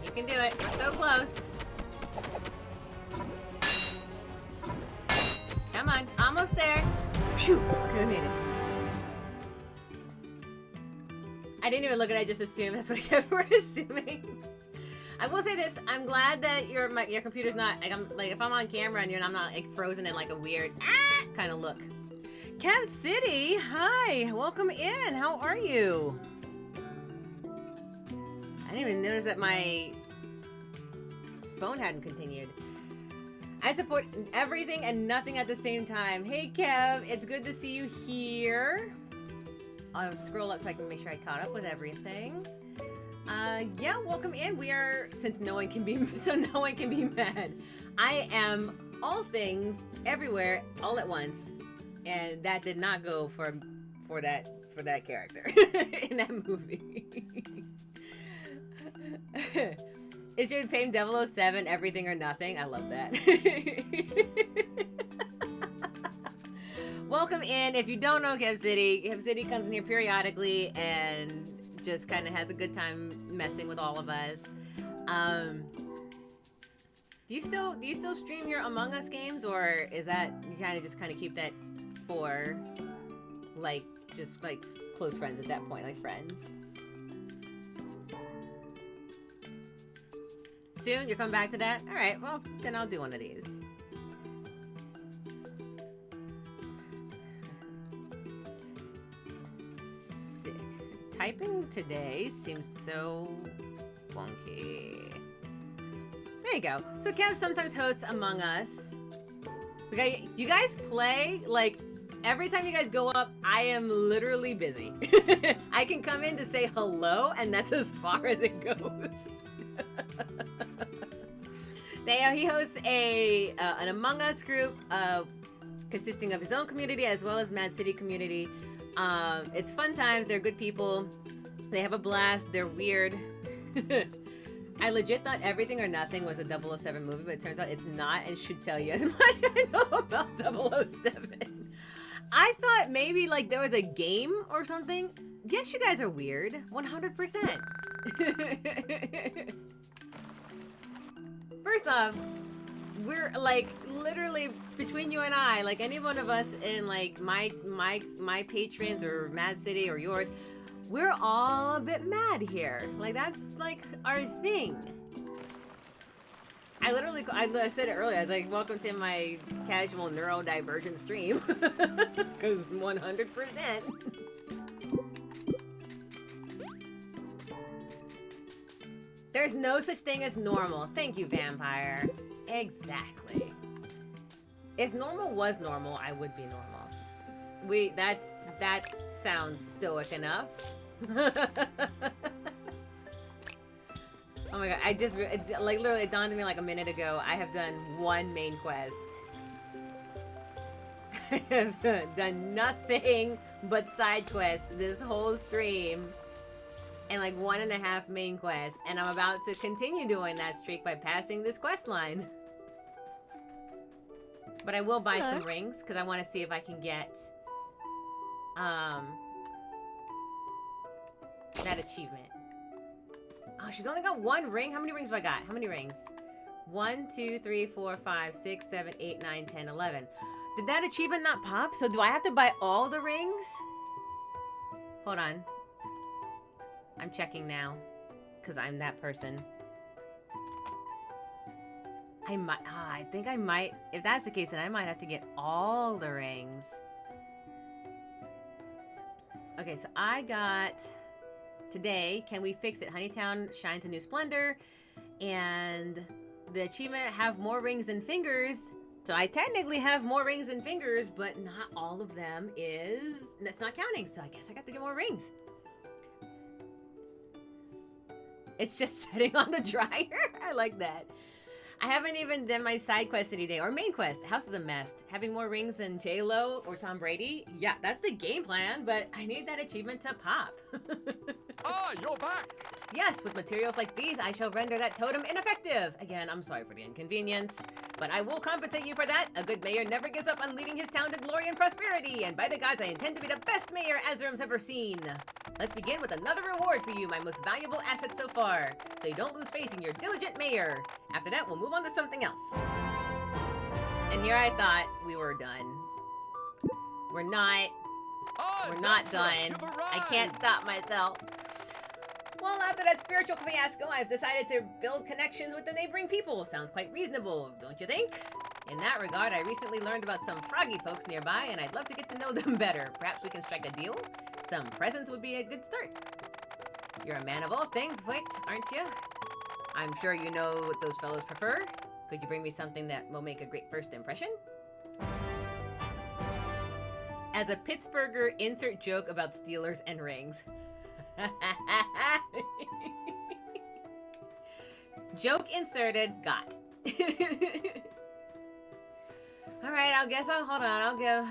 You can do it. We're so close. Come on, almost there. Phew, okay, we made it. I didn't even look at it, I just assumed. That's what I kept for assuming. I will say this, I'm glad that your computer's not, like, if I'm on camera and I'm not, like, frozen in, like, a weird, kind of look. Kev City, hi, welcome in, how are you? I didn't even notice that my phone hadn't continued. I support everything and nothing at the same time. Hey, Kev, it's good to see you here. I'll scroll up so I can make sure I caught up with everything. Yeah, welcome in. We are, since no one can be mad. I am all things, everywhere, all at once, and that did not go for that character in that movie. Is your fame 007 everything or nothing? I love that. Welcome in. If you don't know Kev City comes in here periodically and just kind of has a good time messing with all of us. Do you still stream your Among Us games, or is that you kind of keep that for like just like close friends at that point, like friends? Soon? You're coming back to that? All right. Well, then I'll do one of these. Typing today seems so wonky. There you go. So Kev sometimes hosts Among Us. Okay, you guys play, like, every time you guys go up, I am literally busy. I can come in to say hello, and that's as far as it goes. He hosts an Among Us group consisting of his own community as well as Mad City community. It's fun times. They're good people. They have a blast. They're weird. I legit thought Everything or Nothing was a 007 movie, but it turns out it's not, and should tell you as much as I know about 007. I thought maybe like there was a game or something. Yes, you guys are weird. 100%. First off, we're like literally between you and I, like any one of us in like my patrons or Mad City or yours, we're all a bit mad here. Like that's like our thing. I said it earlier. I was like, "Welcome to my casual neurodivergent stream," because 100%. There's no such thing as normal. Thank you, vampire. Exactly. If normal was normal, I would be normal. That sounds stoic enough. Oh my god, like literally it dawned on me like a minute ago. I have done one main quest. I have done nothing but side quests this whole stream. And like 1.5 main quests. And I'm about to continue doing that streak by passing this quest line. But I will buy some rings, because I want to see if I can get that achievement. Oh, she's only got 1 ring? How many rings do I got? How many rings? 1, 2, 3, 4, 5, 6, 7, 8, 9, 10, 11. Did that achievement not pop? So do I have to buy all the rings? Hold on. I'm checking now. Because I'm that person. I think I might, if that's the case, then I might have to get all the rings. Okay, so I got, today, Can We Fix It? Honeytown shines a new splendor. And the achievement, have more rings than fingers. So I technically have more rings than fingers, but not all of them that's not counting. So I guess I got to get more rings. It's just sitting on the dryer. I like that. I haven't even done my side quest any day, or main quest. The house is a mess. Having more rings than J-Lo or Tom Brady? Yeah, that's the game plan, but I need that achievement to pop. Ah, you're back! Yes, with materials like these, I shall render that totem ineffective. Again, I'm sorry for the inconvenience, but I will compensate you for that. A good mayor never gives up on leading his town to glory and prosperity, and by the gods, I intend to be the best mayor Azram's ever seen. Let's begin with another reward for you, my most valuable asset so far, so you don't lose faith in your diligent mayor. After that, we'll move on to something else. And here I thought we were done. We're not. Ah, We're not Adventurer, done. you've I arrived. can't stop myself. Well, after that spiritual fiasco, I've decided to build connections with the neighboring people. Sounds quite reasonable, don't you think? In that regard, I recently learned about some froggy folks nearby, and I'd love to get to know them better. Perhaps we can strike a deal? Some presents would be a good start. You're a man of all things, Voigt, aren't you? I'm sure you know what those fellows prefer. Could you bring me something that will make a great first impression? As a Pittsburgher, insert joke about Steelers and rings. Joke inserted, got. Alright, I'll go,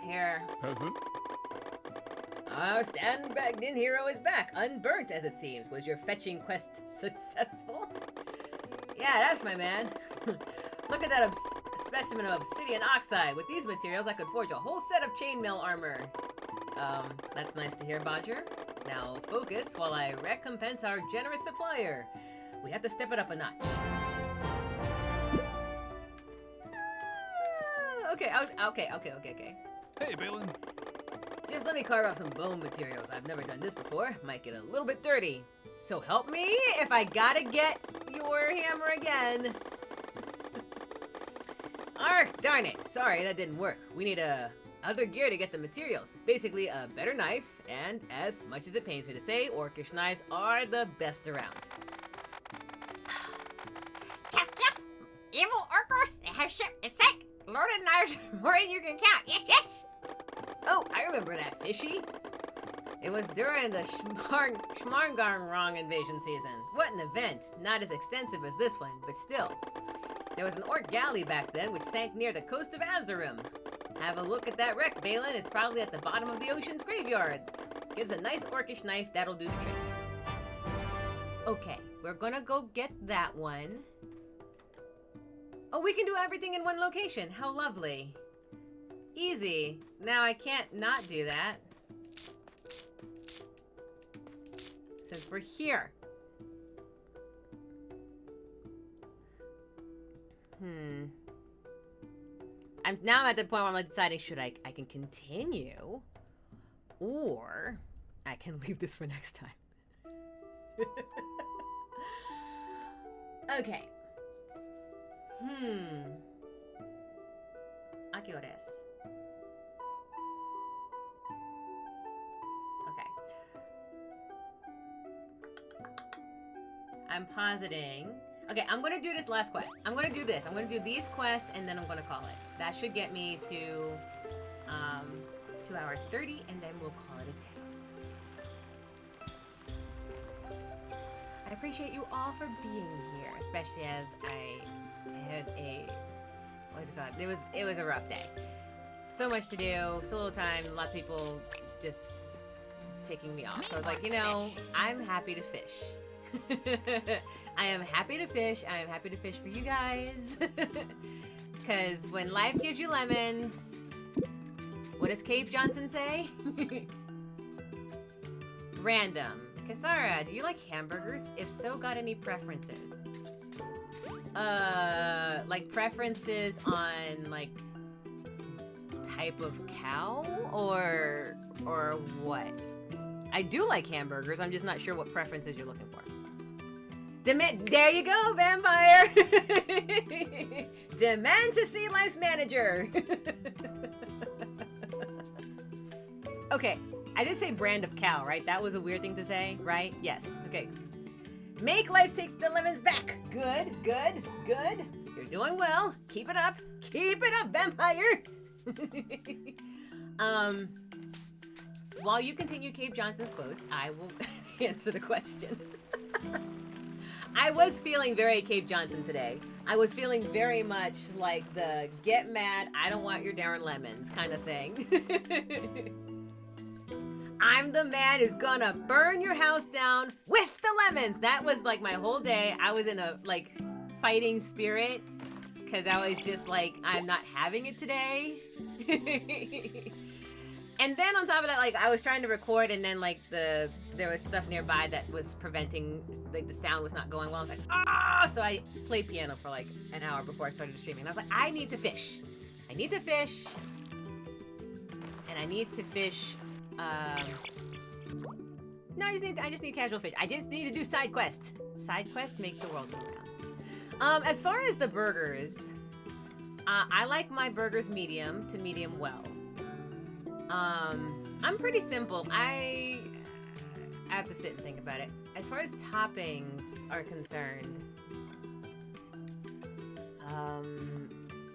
here. Peasant? Our stand-bagged-in hero is back, unburnt as it seems. Was your fetching quest successful? Yeah, that's my man. Look at that specimen of obsidian oxide. With these materials, I could forge a whole set of chainmail armor. That's nice to hear, Bodger. Now focus while I recompense our generous supplier. We have to step it up a notch. Okay. Hey, Baelen. Just let me carve out some bone materials. I've never done this before. Might get a little bit dirty. So help me if I gotta get your hammer again. Ark, darn it. Sorry, that didn't work. We need other gear to get the materials. Basically, a better knife, and as much as it pains me to say, orcish knives are the best around. Yes! Evil orcos have shipped a sick loaded knives more than you can count. Yes! Oh, I remember that, Fishy. It was during the Schmarngarnrong invasion season. What an event. Not as extensive as this one, but still. There was an orc galley back then which sank near the coast of Azarum. Have a look at that wreck, Baelen. It's probably at the bottom of the ocean's graveyard. Gives a nice orcish knife, that'll do the trick. Okay, we're gonna go get that one. Oh, we can do everything in one location. How lovely. Easy. Now I can't not do that. Since we're here. I'm at the point where I'm deciding should I can continue or I can leave this for next time. Okay. Akiyores. Okay. I'm positing. Okay, I'm gonna do this last quest. I'm gonna do this. I'm gonna do these quests and then I'm gonna call it. That should get me to 2 hours 30 and then we'll call it a day. I appreciate you all for being here, especially as I had a, what's it called? It was a rough day. So much to do, so little time, lots of people just taking me off. So I was like, you know, I'm happy to fish. I am happy to fish. I am happy to fish for you guys. Because when life gives you lemons, what does Cave Johnson say? Random. Kasara, do you like hamburgers? If so, got any preferences? Like preferences on like type of cow or what? I do like hamburgers. I'm just not sure what preferences you're looking for. There you go, vampire. Demand to see life's manager. Okay, I did say brand of cow, right? That was a weird thing to say, right? Yes. Okay. Make life takes the lemons back. Good, good, good. You're doing well. Keep it up. Keep it up, vampire. While you continue Cave Johnson's quotes, I will answer the question. I was feeling very Cave Johnson today. I was feeling very much like the get mad, I don't want your darn lemons kind of thing. I'm the man who's gonna burn your house down with the lemons. That was like my whole day. I was in a like fighting spirit because I was just like, I'm not having it today. And then on top of that, like I was trying to record and then like there was stuff nearby that was preventing, like the sound was not going well. I was like, so I played piano for like an hour before I started streaming. And I was like, I need to fish. I need to fish. And I need to fish, no, I just need casual fish. I just need to do side quests. Side quests make the world go round. As far as the burgers, I like my burgers medium to medium well. I'm pretty simple. I have to sit and think about it. As far as toppings are concerned,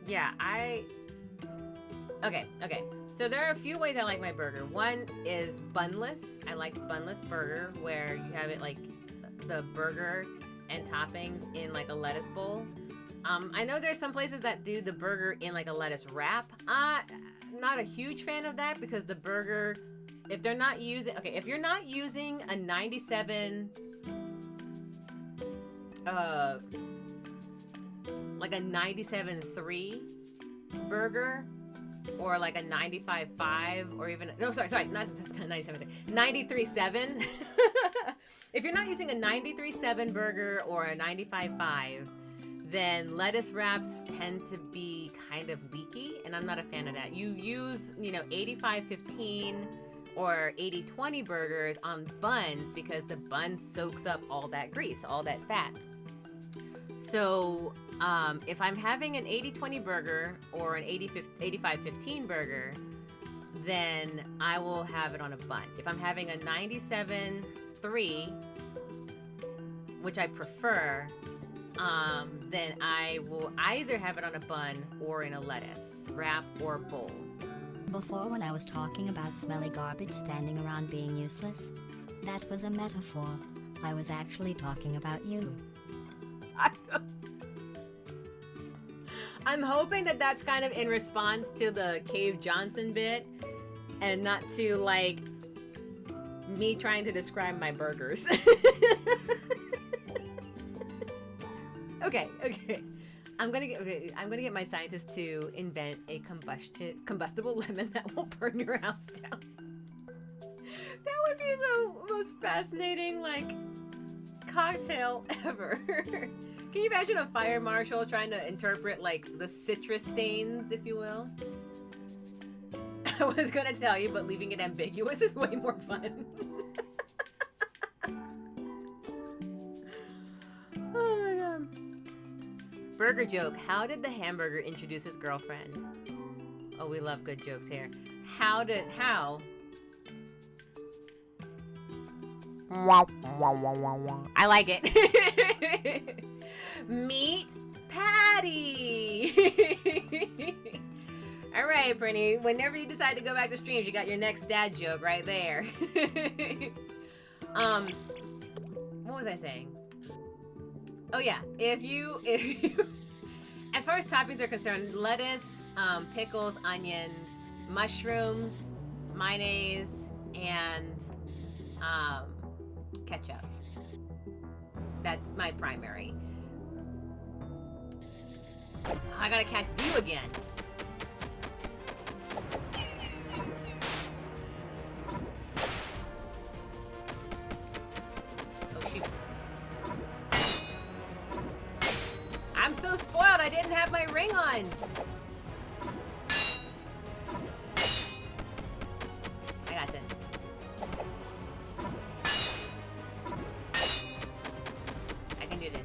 yeah, okay. So there are a few ways I like my burger. One is bunless. I like bunless burger where you have it like the burger and toppings in like a lettuce bowl. I know there's some places that do the burger in like a lettuce wrap. Not a huge fan of that because the burger, if they're not using, okay, if you're not using a 97, like a 97.3 burger, or like a 95.5, or even, no, sorry, not 97.3, 93.7. If you're not using a 93.7 burger or a 95.5, then lettuce wraps tend to be kind of leaky, and I'm not a fan of that. You use, 85-15 or 80-20 burgers on buns because the bun soaks up all that grease, all that fat. So if I'm having an 80-20 burger or an 85-15 burger, then I will have it on a bun. If I'm having a 97.3, which I prefer, then I will either have it on a bun or in a lettuce wrap or bowl. Before, when I was talking about smelly garbage standing around being useless, that was a metaphor. I was actually talking about you. I'm hoping that that's kind of in response to the Cave Johnson bit and not to like me trying to describe my burgers. Okay. I'm gonna get my scientists to invent a combustible lemon that won't burn your house down. That would be the most fascinating like cocktail ever. Can you imagine a fire marshal trying to interpret like the citrus stains, if you will? I was gonna tell you, but leaving it ambiguous is way more fun. Oh my god. Burger joke. How did the hamburger introduce his girlfriend? Oh, we love good jokes here. How? I like it. Meet Patty. All right, Brittany. Whenever you decide to go back to streams, you got your next dad joke right there. What was I saying? Oh yeah, if you, as far as toppings are concerned, lettuce, pickles, onions, mushrooms, mayonnaise, and ketchup. That's my primary. I gotta catch you again. Oh shoot. I'm so spoiled, I didn't have my ring on. I got this. I can do this.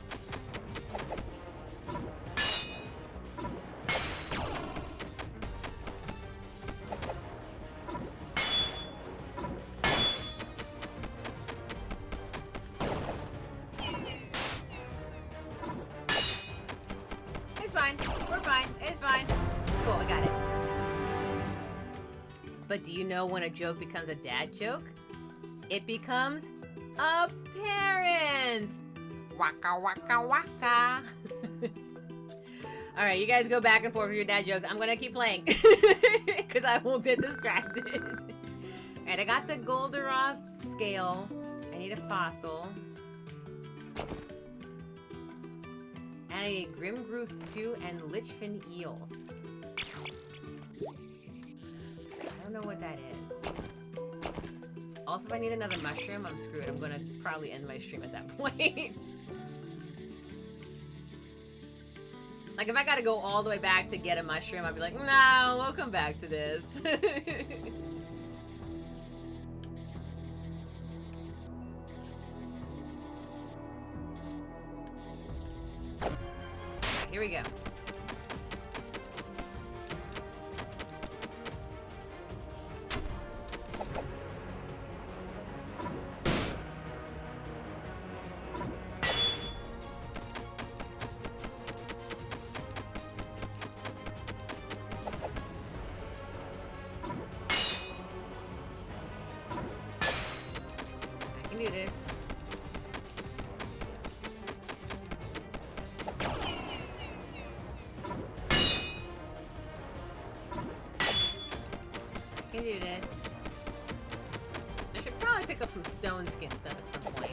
It's fine. We're fine. It's fine. Cool, I got it. But do you know when a joke becomes a dad joke? It becomes a parent. Waka waka waka. All right, you guys go back and forth with your dad jokes. I'm gonna keep playing because I won't get distracted. All right, I got the Golderoth scale. I need a fossil. And I need Grimgrooth 2 and Lichfin eels. I don't know what that is. Also, if I need another mushroom, I'm screwed. I'm gonna probably end my stream at that point. Like, if I gotta go all the way back to get a mushroom, I'd be like, no, we'll come back to this. Here we go. I can do this. I can do this. I should probably pick up some stone skin stuff at some point.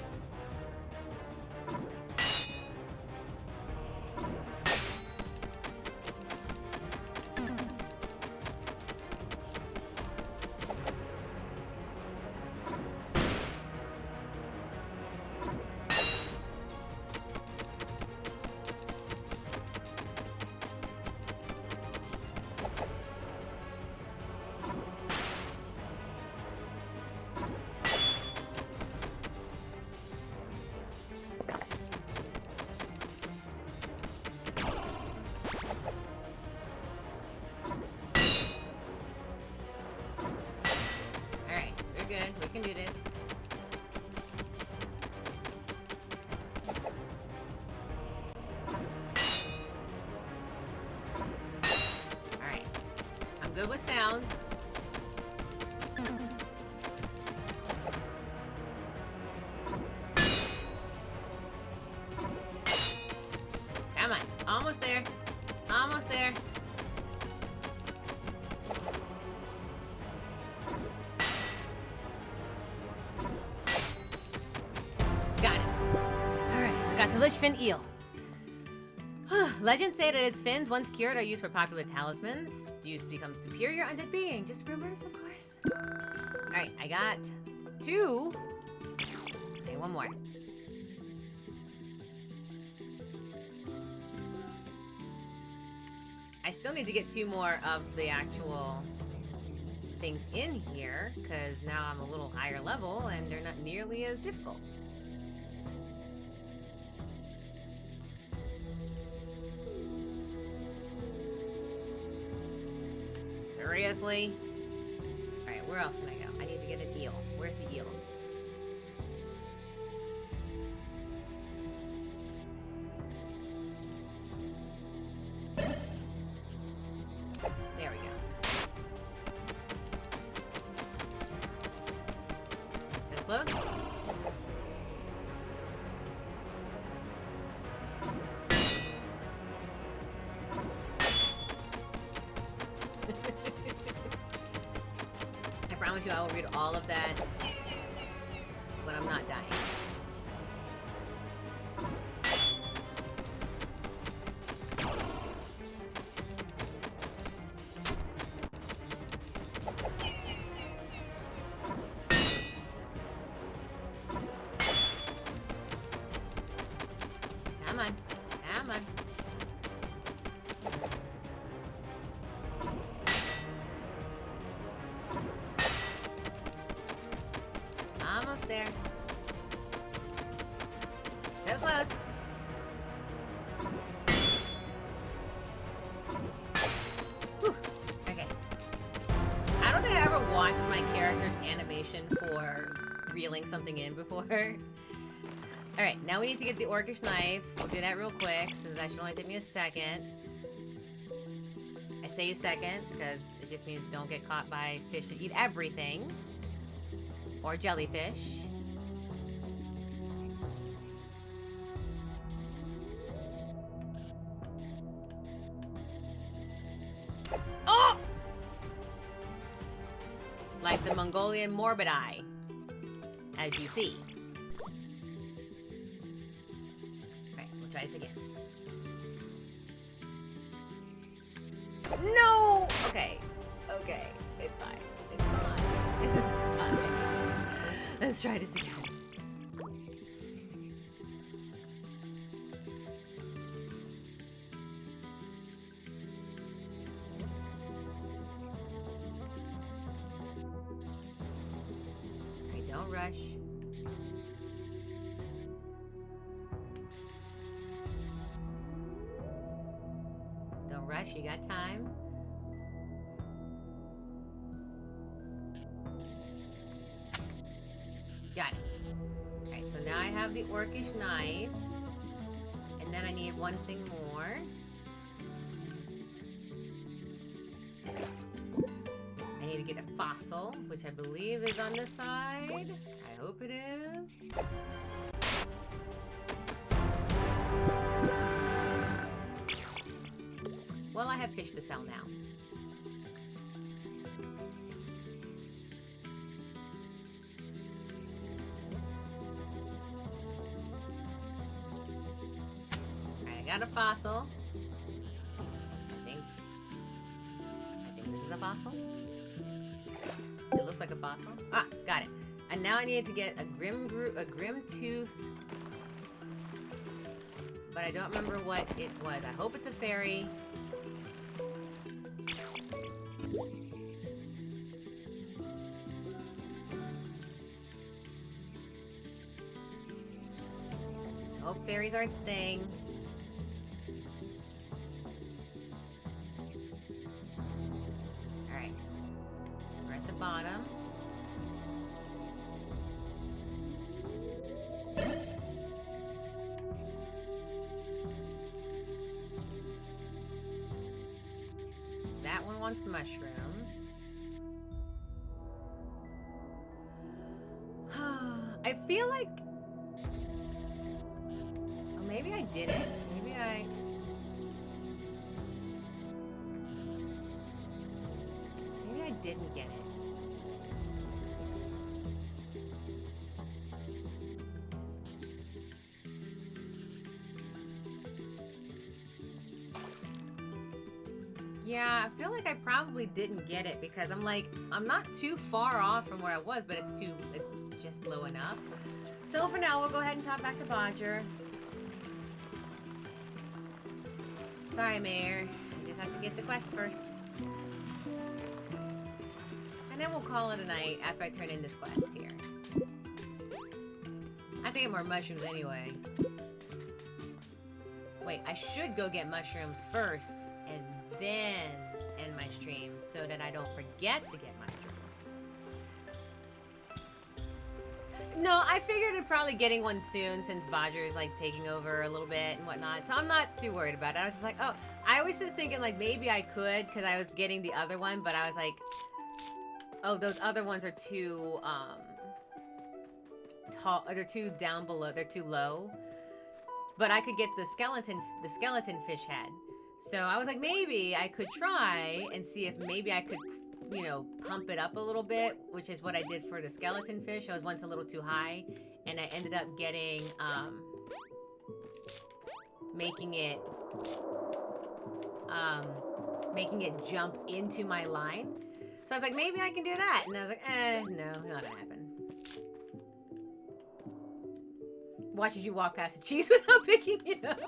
Good. We can do this. Alright. I'm good with sound. Come on. Almost there. Almost there. The Lichfin eel. Legends say that its fins, once cured, are used for popular talismans. Use to become superior undead being. Just rumors, of course. Alright, I got 2. Okay, 1 more. I still need to get 2 more of the actual things in here, because now I'm a little higher level and they're not nearly as difficult. Seriously? Alright, where else can I go? I need to get an eel. Where's the eels? promise you I will read all of that when I'm not dying. Come on. Come on. Almost there. So close. Whew. Okay. I don't think I ever watched my character's animation for reeling something in before. Alright, now we need to get the orcish knife. We'll do that real quick, since that should only take me a second. I say a second, because it just means don't get caught by fish that eat everything. Or jellyfish. Oh! Like the Mongolian morbid eye, as you see. Alright, we'll try this again. No! Okay. Okay. It's fine. It's fine. It's fine. Let's try this again. Alright, don't rush. Don't rush, you got time. Got it. Alright, so now I have the orcish knife. And then I need one thing more. I need to get a fossil, which I believe is on this side. I hope it is. Well, I have fish to sell now. Got a fossil. I think this is a fossil. It looks like a fossil. Ah, got it. And now I need to get a grim tooth. But I don't remember what it was. I hope it's a fairy. Hope fairies aren't staying. Bottom. That one wants mushrooms. I feel like... Oh, maybe I didn't. Maybe I didn't get it. Yeah, I feel like I probably didn't get it because I'm like, I'm not too far off from where I was, but it's just low enough. So for now, we'll go ahead and top back to Bodger. Sorry, Mayor. I just have to get the quest first. And then we'll call it a night after I turn in this quest here. I have to get more mushrooms anyway. Wait, I should go get mushrooms first and then end my stream so that I don't forget to get mushrooms. No, I figured I'm probably getting one soon since Bodger is like taking over a little bit and whatnot. So I'm not too worried about it. I was just like, oh, I was just thinking like maybe I could because I was getting the other one, but I was like, oh, those other ones are too tall. They're too down below. They're too low. But I could get the skeleton fish head. So I was like, maybe I could try and see if maybe I could you know, pump it up a little bit, which is what I did for the skeleton fish. I was once a little too high, and I ended up getting, making it jump into my line. So I was like, maybe I can do that. And I was like, no, not gonna happen. Watches you walk past the cheese without picking it up.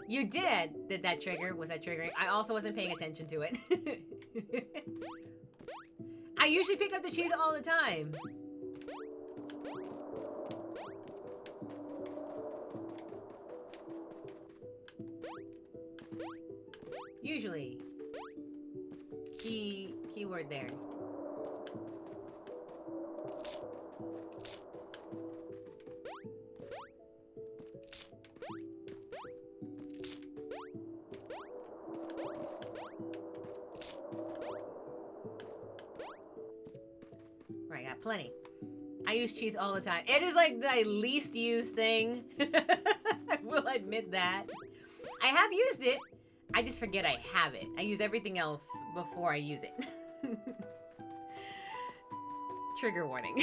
You did. Did that trigger? Was that triggering? I also wasn't paying attention to it. I usually pick up the cheese all the time. Usually. Keyword there. Right, got plenty. I use cheese all the time. It is like the least used thing. I will admit that. I have used it. I just forget I have it. I use everything else before I use it. Trigger warning.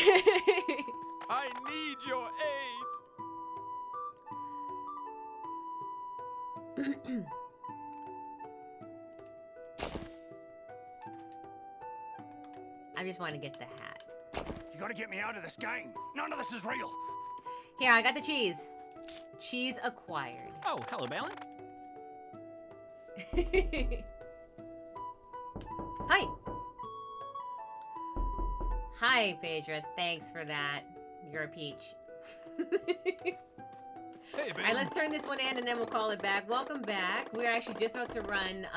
I need your aid. I just want to get the hat. You gotta get me out of this game. None of this is real. Here, I got the cheese. Cheese acquired. Oh, hello, Baelen. Hi. Hi, Phaedra. Thanks for that. You're a peach. Hey, All right, let's turn this one in and then we'll call it back. Welcome back. We're actually just about to run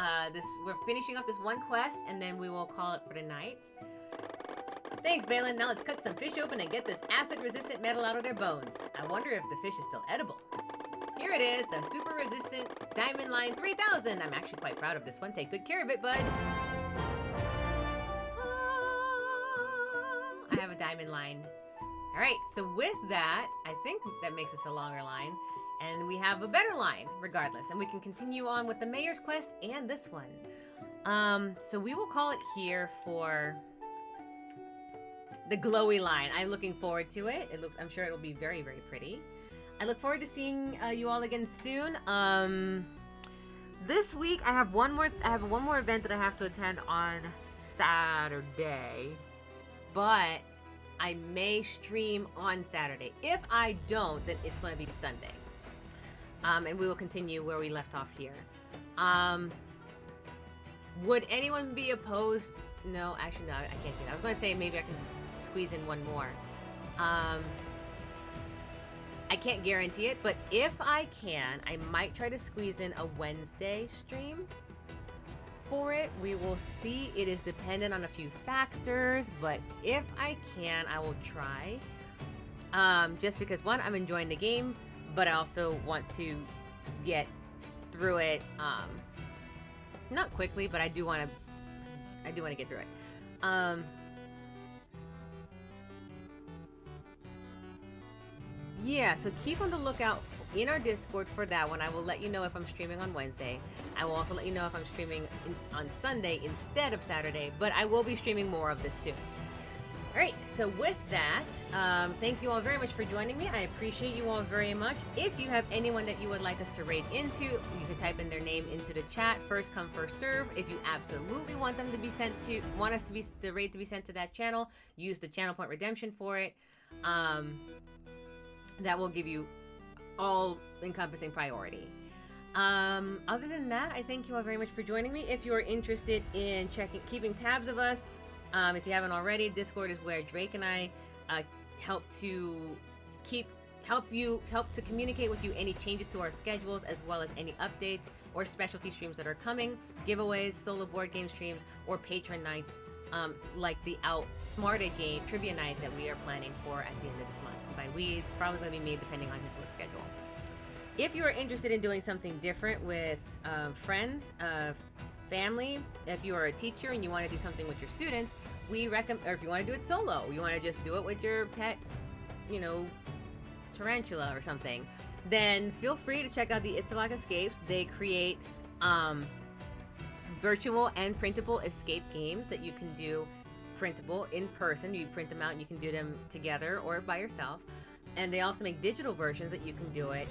we're finishing up this one quest and then we will call it for the night. Thanks, Baelen. Now let's cut some fish open and get this acid-resistant metal out of their bones. I wonder if the fish is still edible. Here it is, the super-resistant Diamond Line 3000. I'm actually quite proud of this one. Take good care of it, bud. I have a diamond line. All right, so with that, I think that makes us a longer line. And we have a better line, regardless. And we can continue on with the Mayor's Quest and this one. So we will call it here for the glowy line. I'm looking forward to it. I'm sure it'll be very, very pretty. I look forward to seeing you all again soon. This week I have one more event that I have to attend on Saturday, but I may stream on Saturday. If I don't, then it's going to be Sunday. And we will continue where we left off here. Would anyone be opposed? No, actually, no, I can't do that. I was going to say maybe I can squeeze in one more. I can't guarantee it, but if I can, I might try to squeeze in a Wednesday stream for it. We will see. It is dependent on a few factors, but if I can, I will try. Just because, one, I'm enjoying the game, but I also want to get through it, not quickly, but I do want to get through it. Yeah, so keep on the lookout in our Discord for that one. I will let you know if I'm streaming on Wednesday. I will also let you know if I'm streaming on Sunday instead of Saturday, but I will be streaming more of this soon. All right, so with that, thank you all very much for joining me. I appreciate you all very much. If you have anyone that you would like us to raid into, you can type in their name into the chat. First come, first serve. If you absolutely want them to be sent to, want us to be the raid to be sent to that channel, use the channel point redemption for it. That will give you all-encompassing priority. Other than that, I thank you all very much for joining me. If you are interested in keeping tabs of us, if you haven't already, Discord is where Drake and I help to communicate with you any changes to our schedules, as well as any updates or specialty streams that are coming, giveaways, solo board game streams, or patron nights, like the Outsmarted game trivia night that we are planning for at the end of this month. By we, it's probably going to be me, depending on his work schedule. If you are interested in doing something different with friends, family, if you are a teacher and you want to do something with your students, we recommend, or if you want to do it solo, you want to just do it with your pet, tarantula or something, then feel free to check out the Itzalak Escapes. They create virtual and printable escape games that you can do printable in person. You print them out and you can do them together or by yourself. And they also make digital versions that you can do it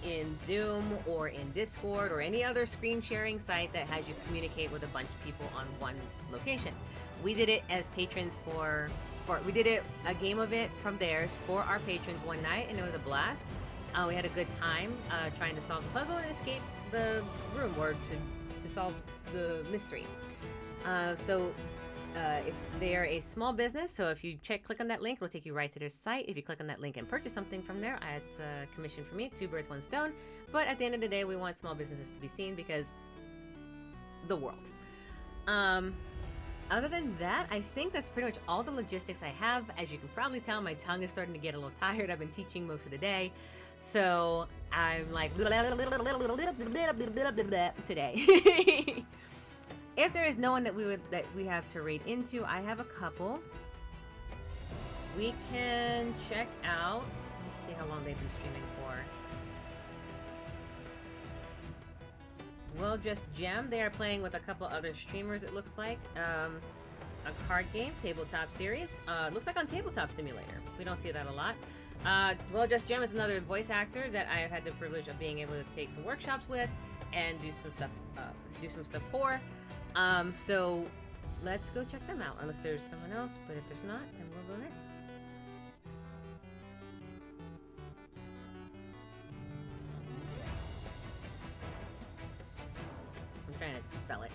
in Zoom or in Discord or any other screen sharing site that has you communicate with a bunch of people on one location. We did it as patrons we did a game of it from theirs for our patrons one night, and it was a blast. We had a good time trying to solve the puzzle and escape the room, or to solve the mystery. If they are a small business, so if you click on that link, it'll take you right to their site. If you click on that link and purchase something from there, it's a commission for me, 2 birds, 1 stone. But at the end of the day, we want small businesses to be seen because the world. Other than that, I think that's pretty much all the logistics I have. As you can probably tell, my tongue is starting to get a little tired. I've been teaching most of the day. So I'm like today. If there is no one that we have to raid into, I have a couple. We can check out. Let's see how long they've been streaming for. Well, Just Gem. They are playing with a couple other streamers. It looks like a card game, tabletop series. Looks like on Tabletop Simulator. We don't see that a lot. Well, Just Gem is another voice actor that I have had the privilege of being able to take some workshops with and do some stuff for. So let's go check them out, unless there's someone else, but if there's not, then we'll go there. I'm trying to spell it.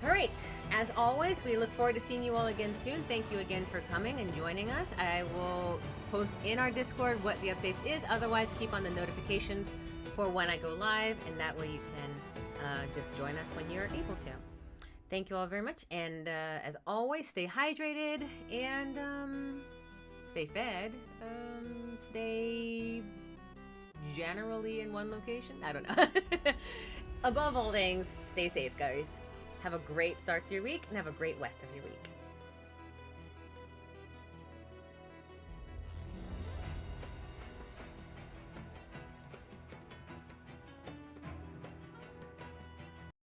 Alright, as always, we look forward to seeing you all again soon. Thank you again for coming and joining us. I will post in our Discord what the updates is. Otherwise, keep on the notifications for when I go live, and that way you can just join us when you're able to. Thank you all very much, and as always, stay hydrated and stay fed. Stay generally in one location. I don't know. Above all things, stay safe, guys. Have a great start to your week, and have a great rest of your week.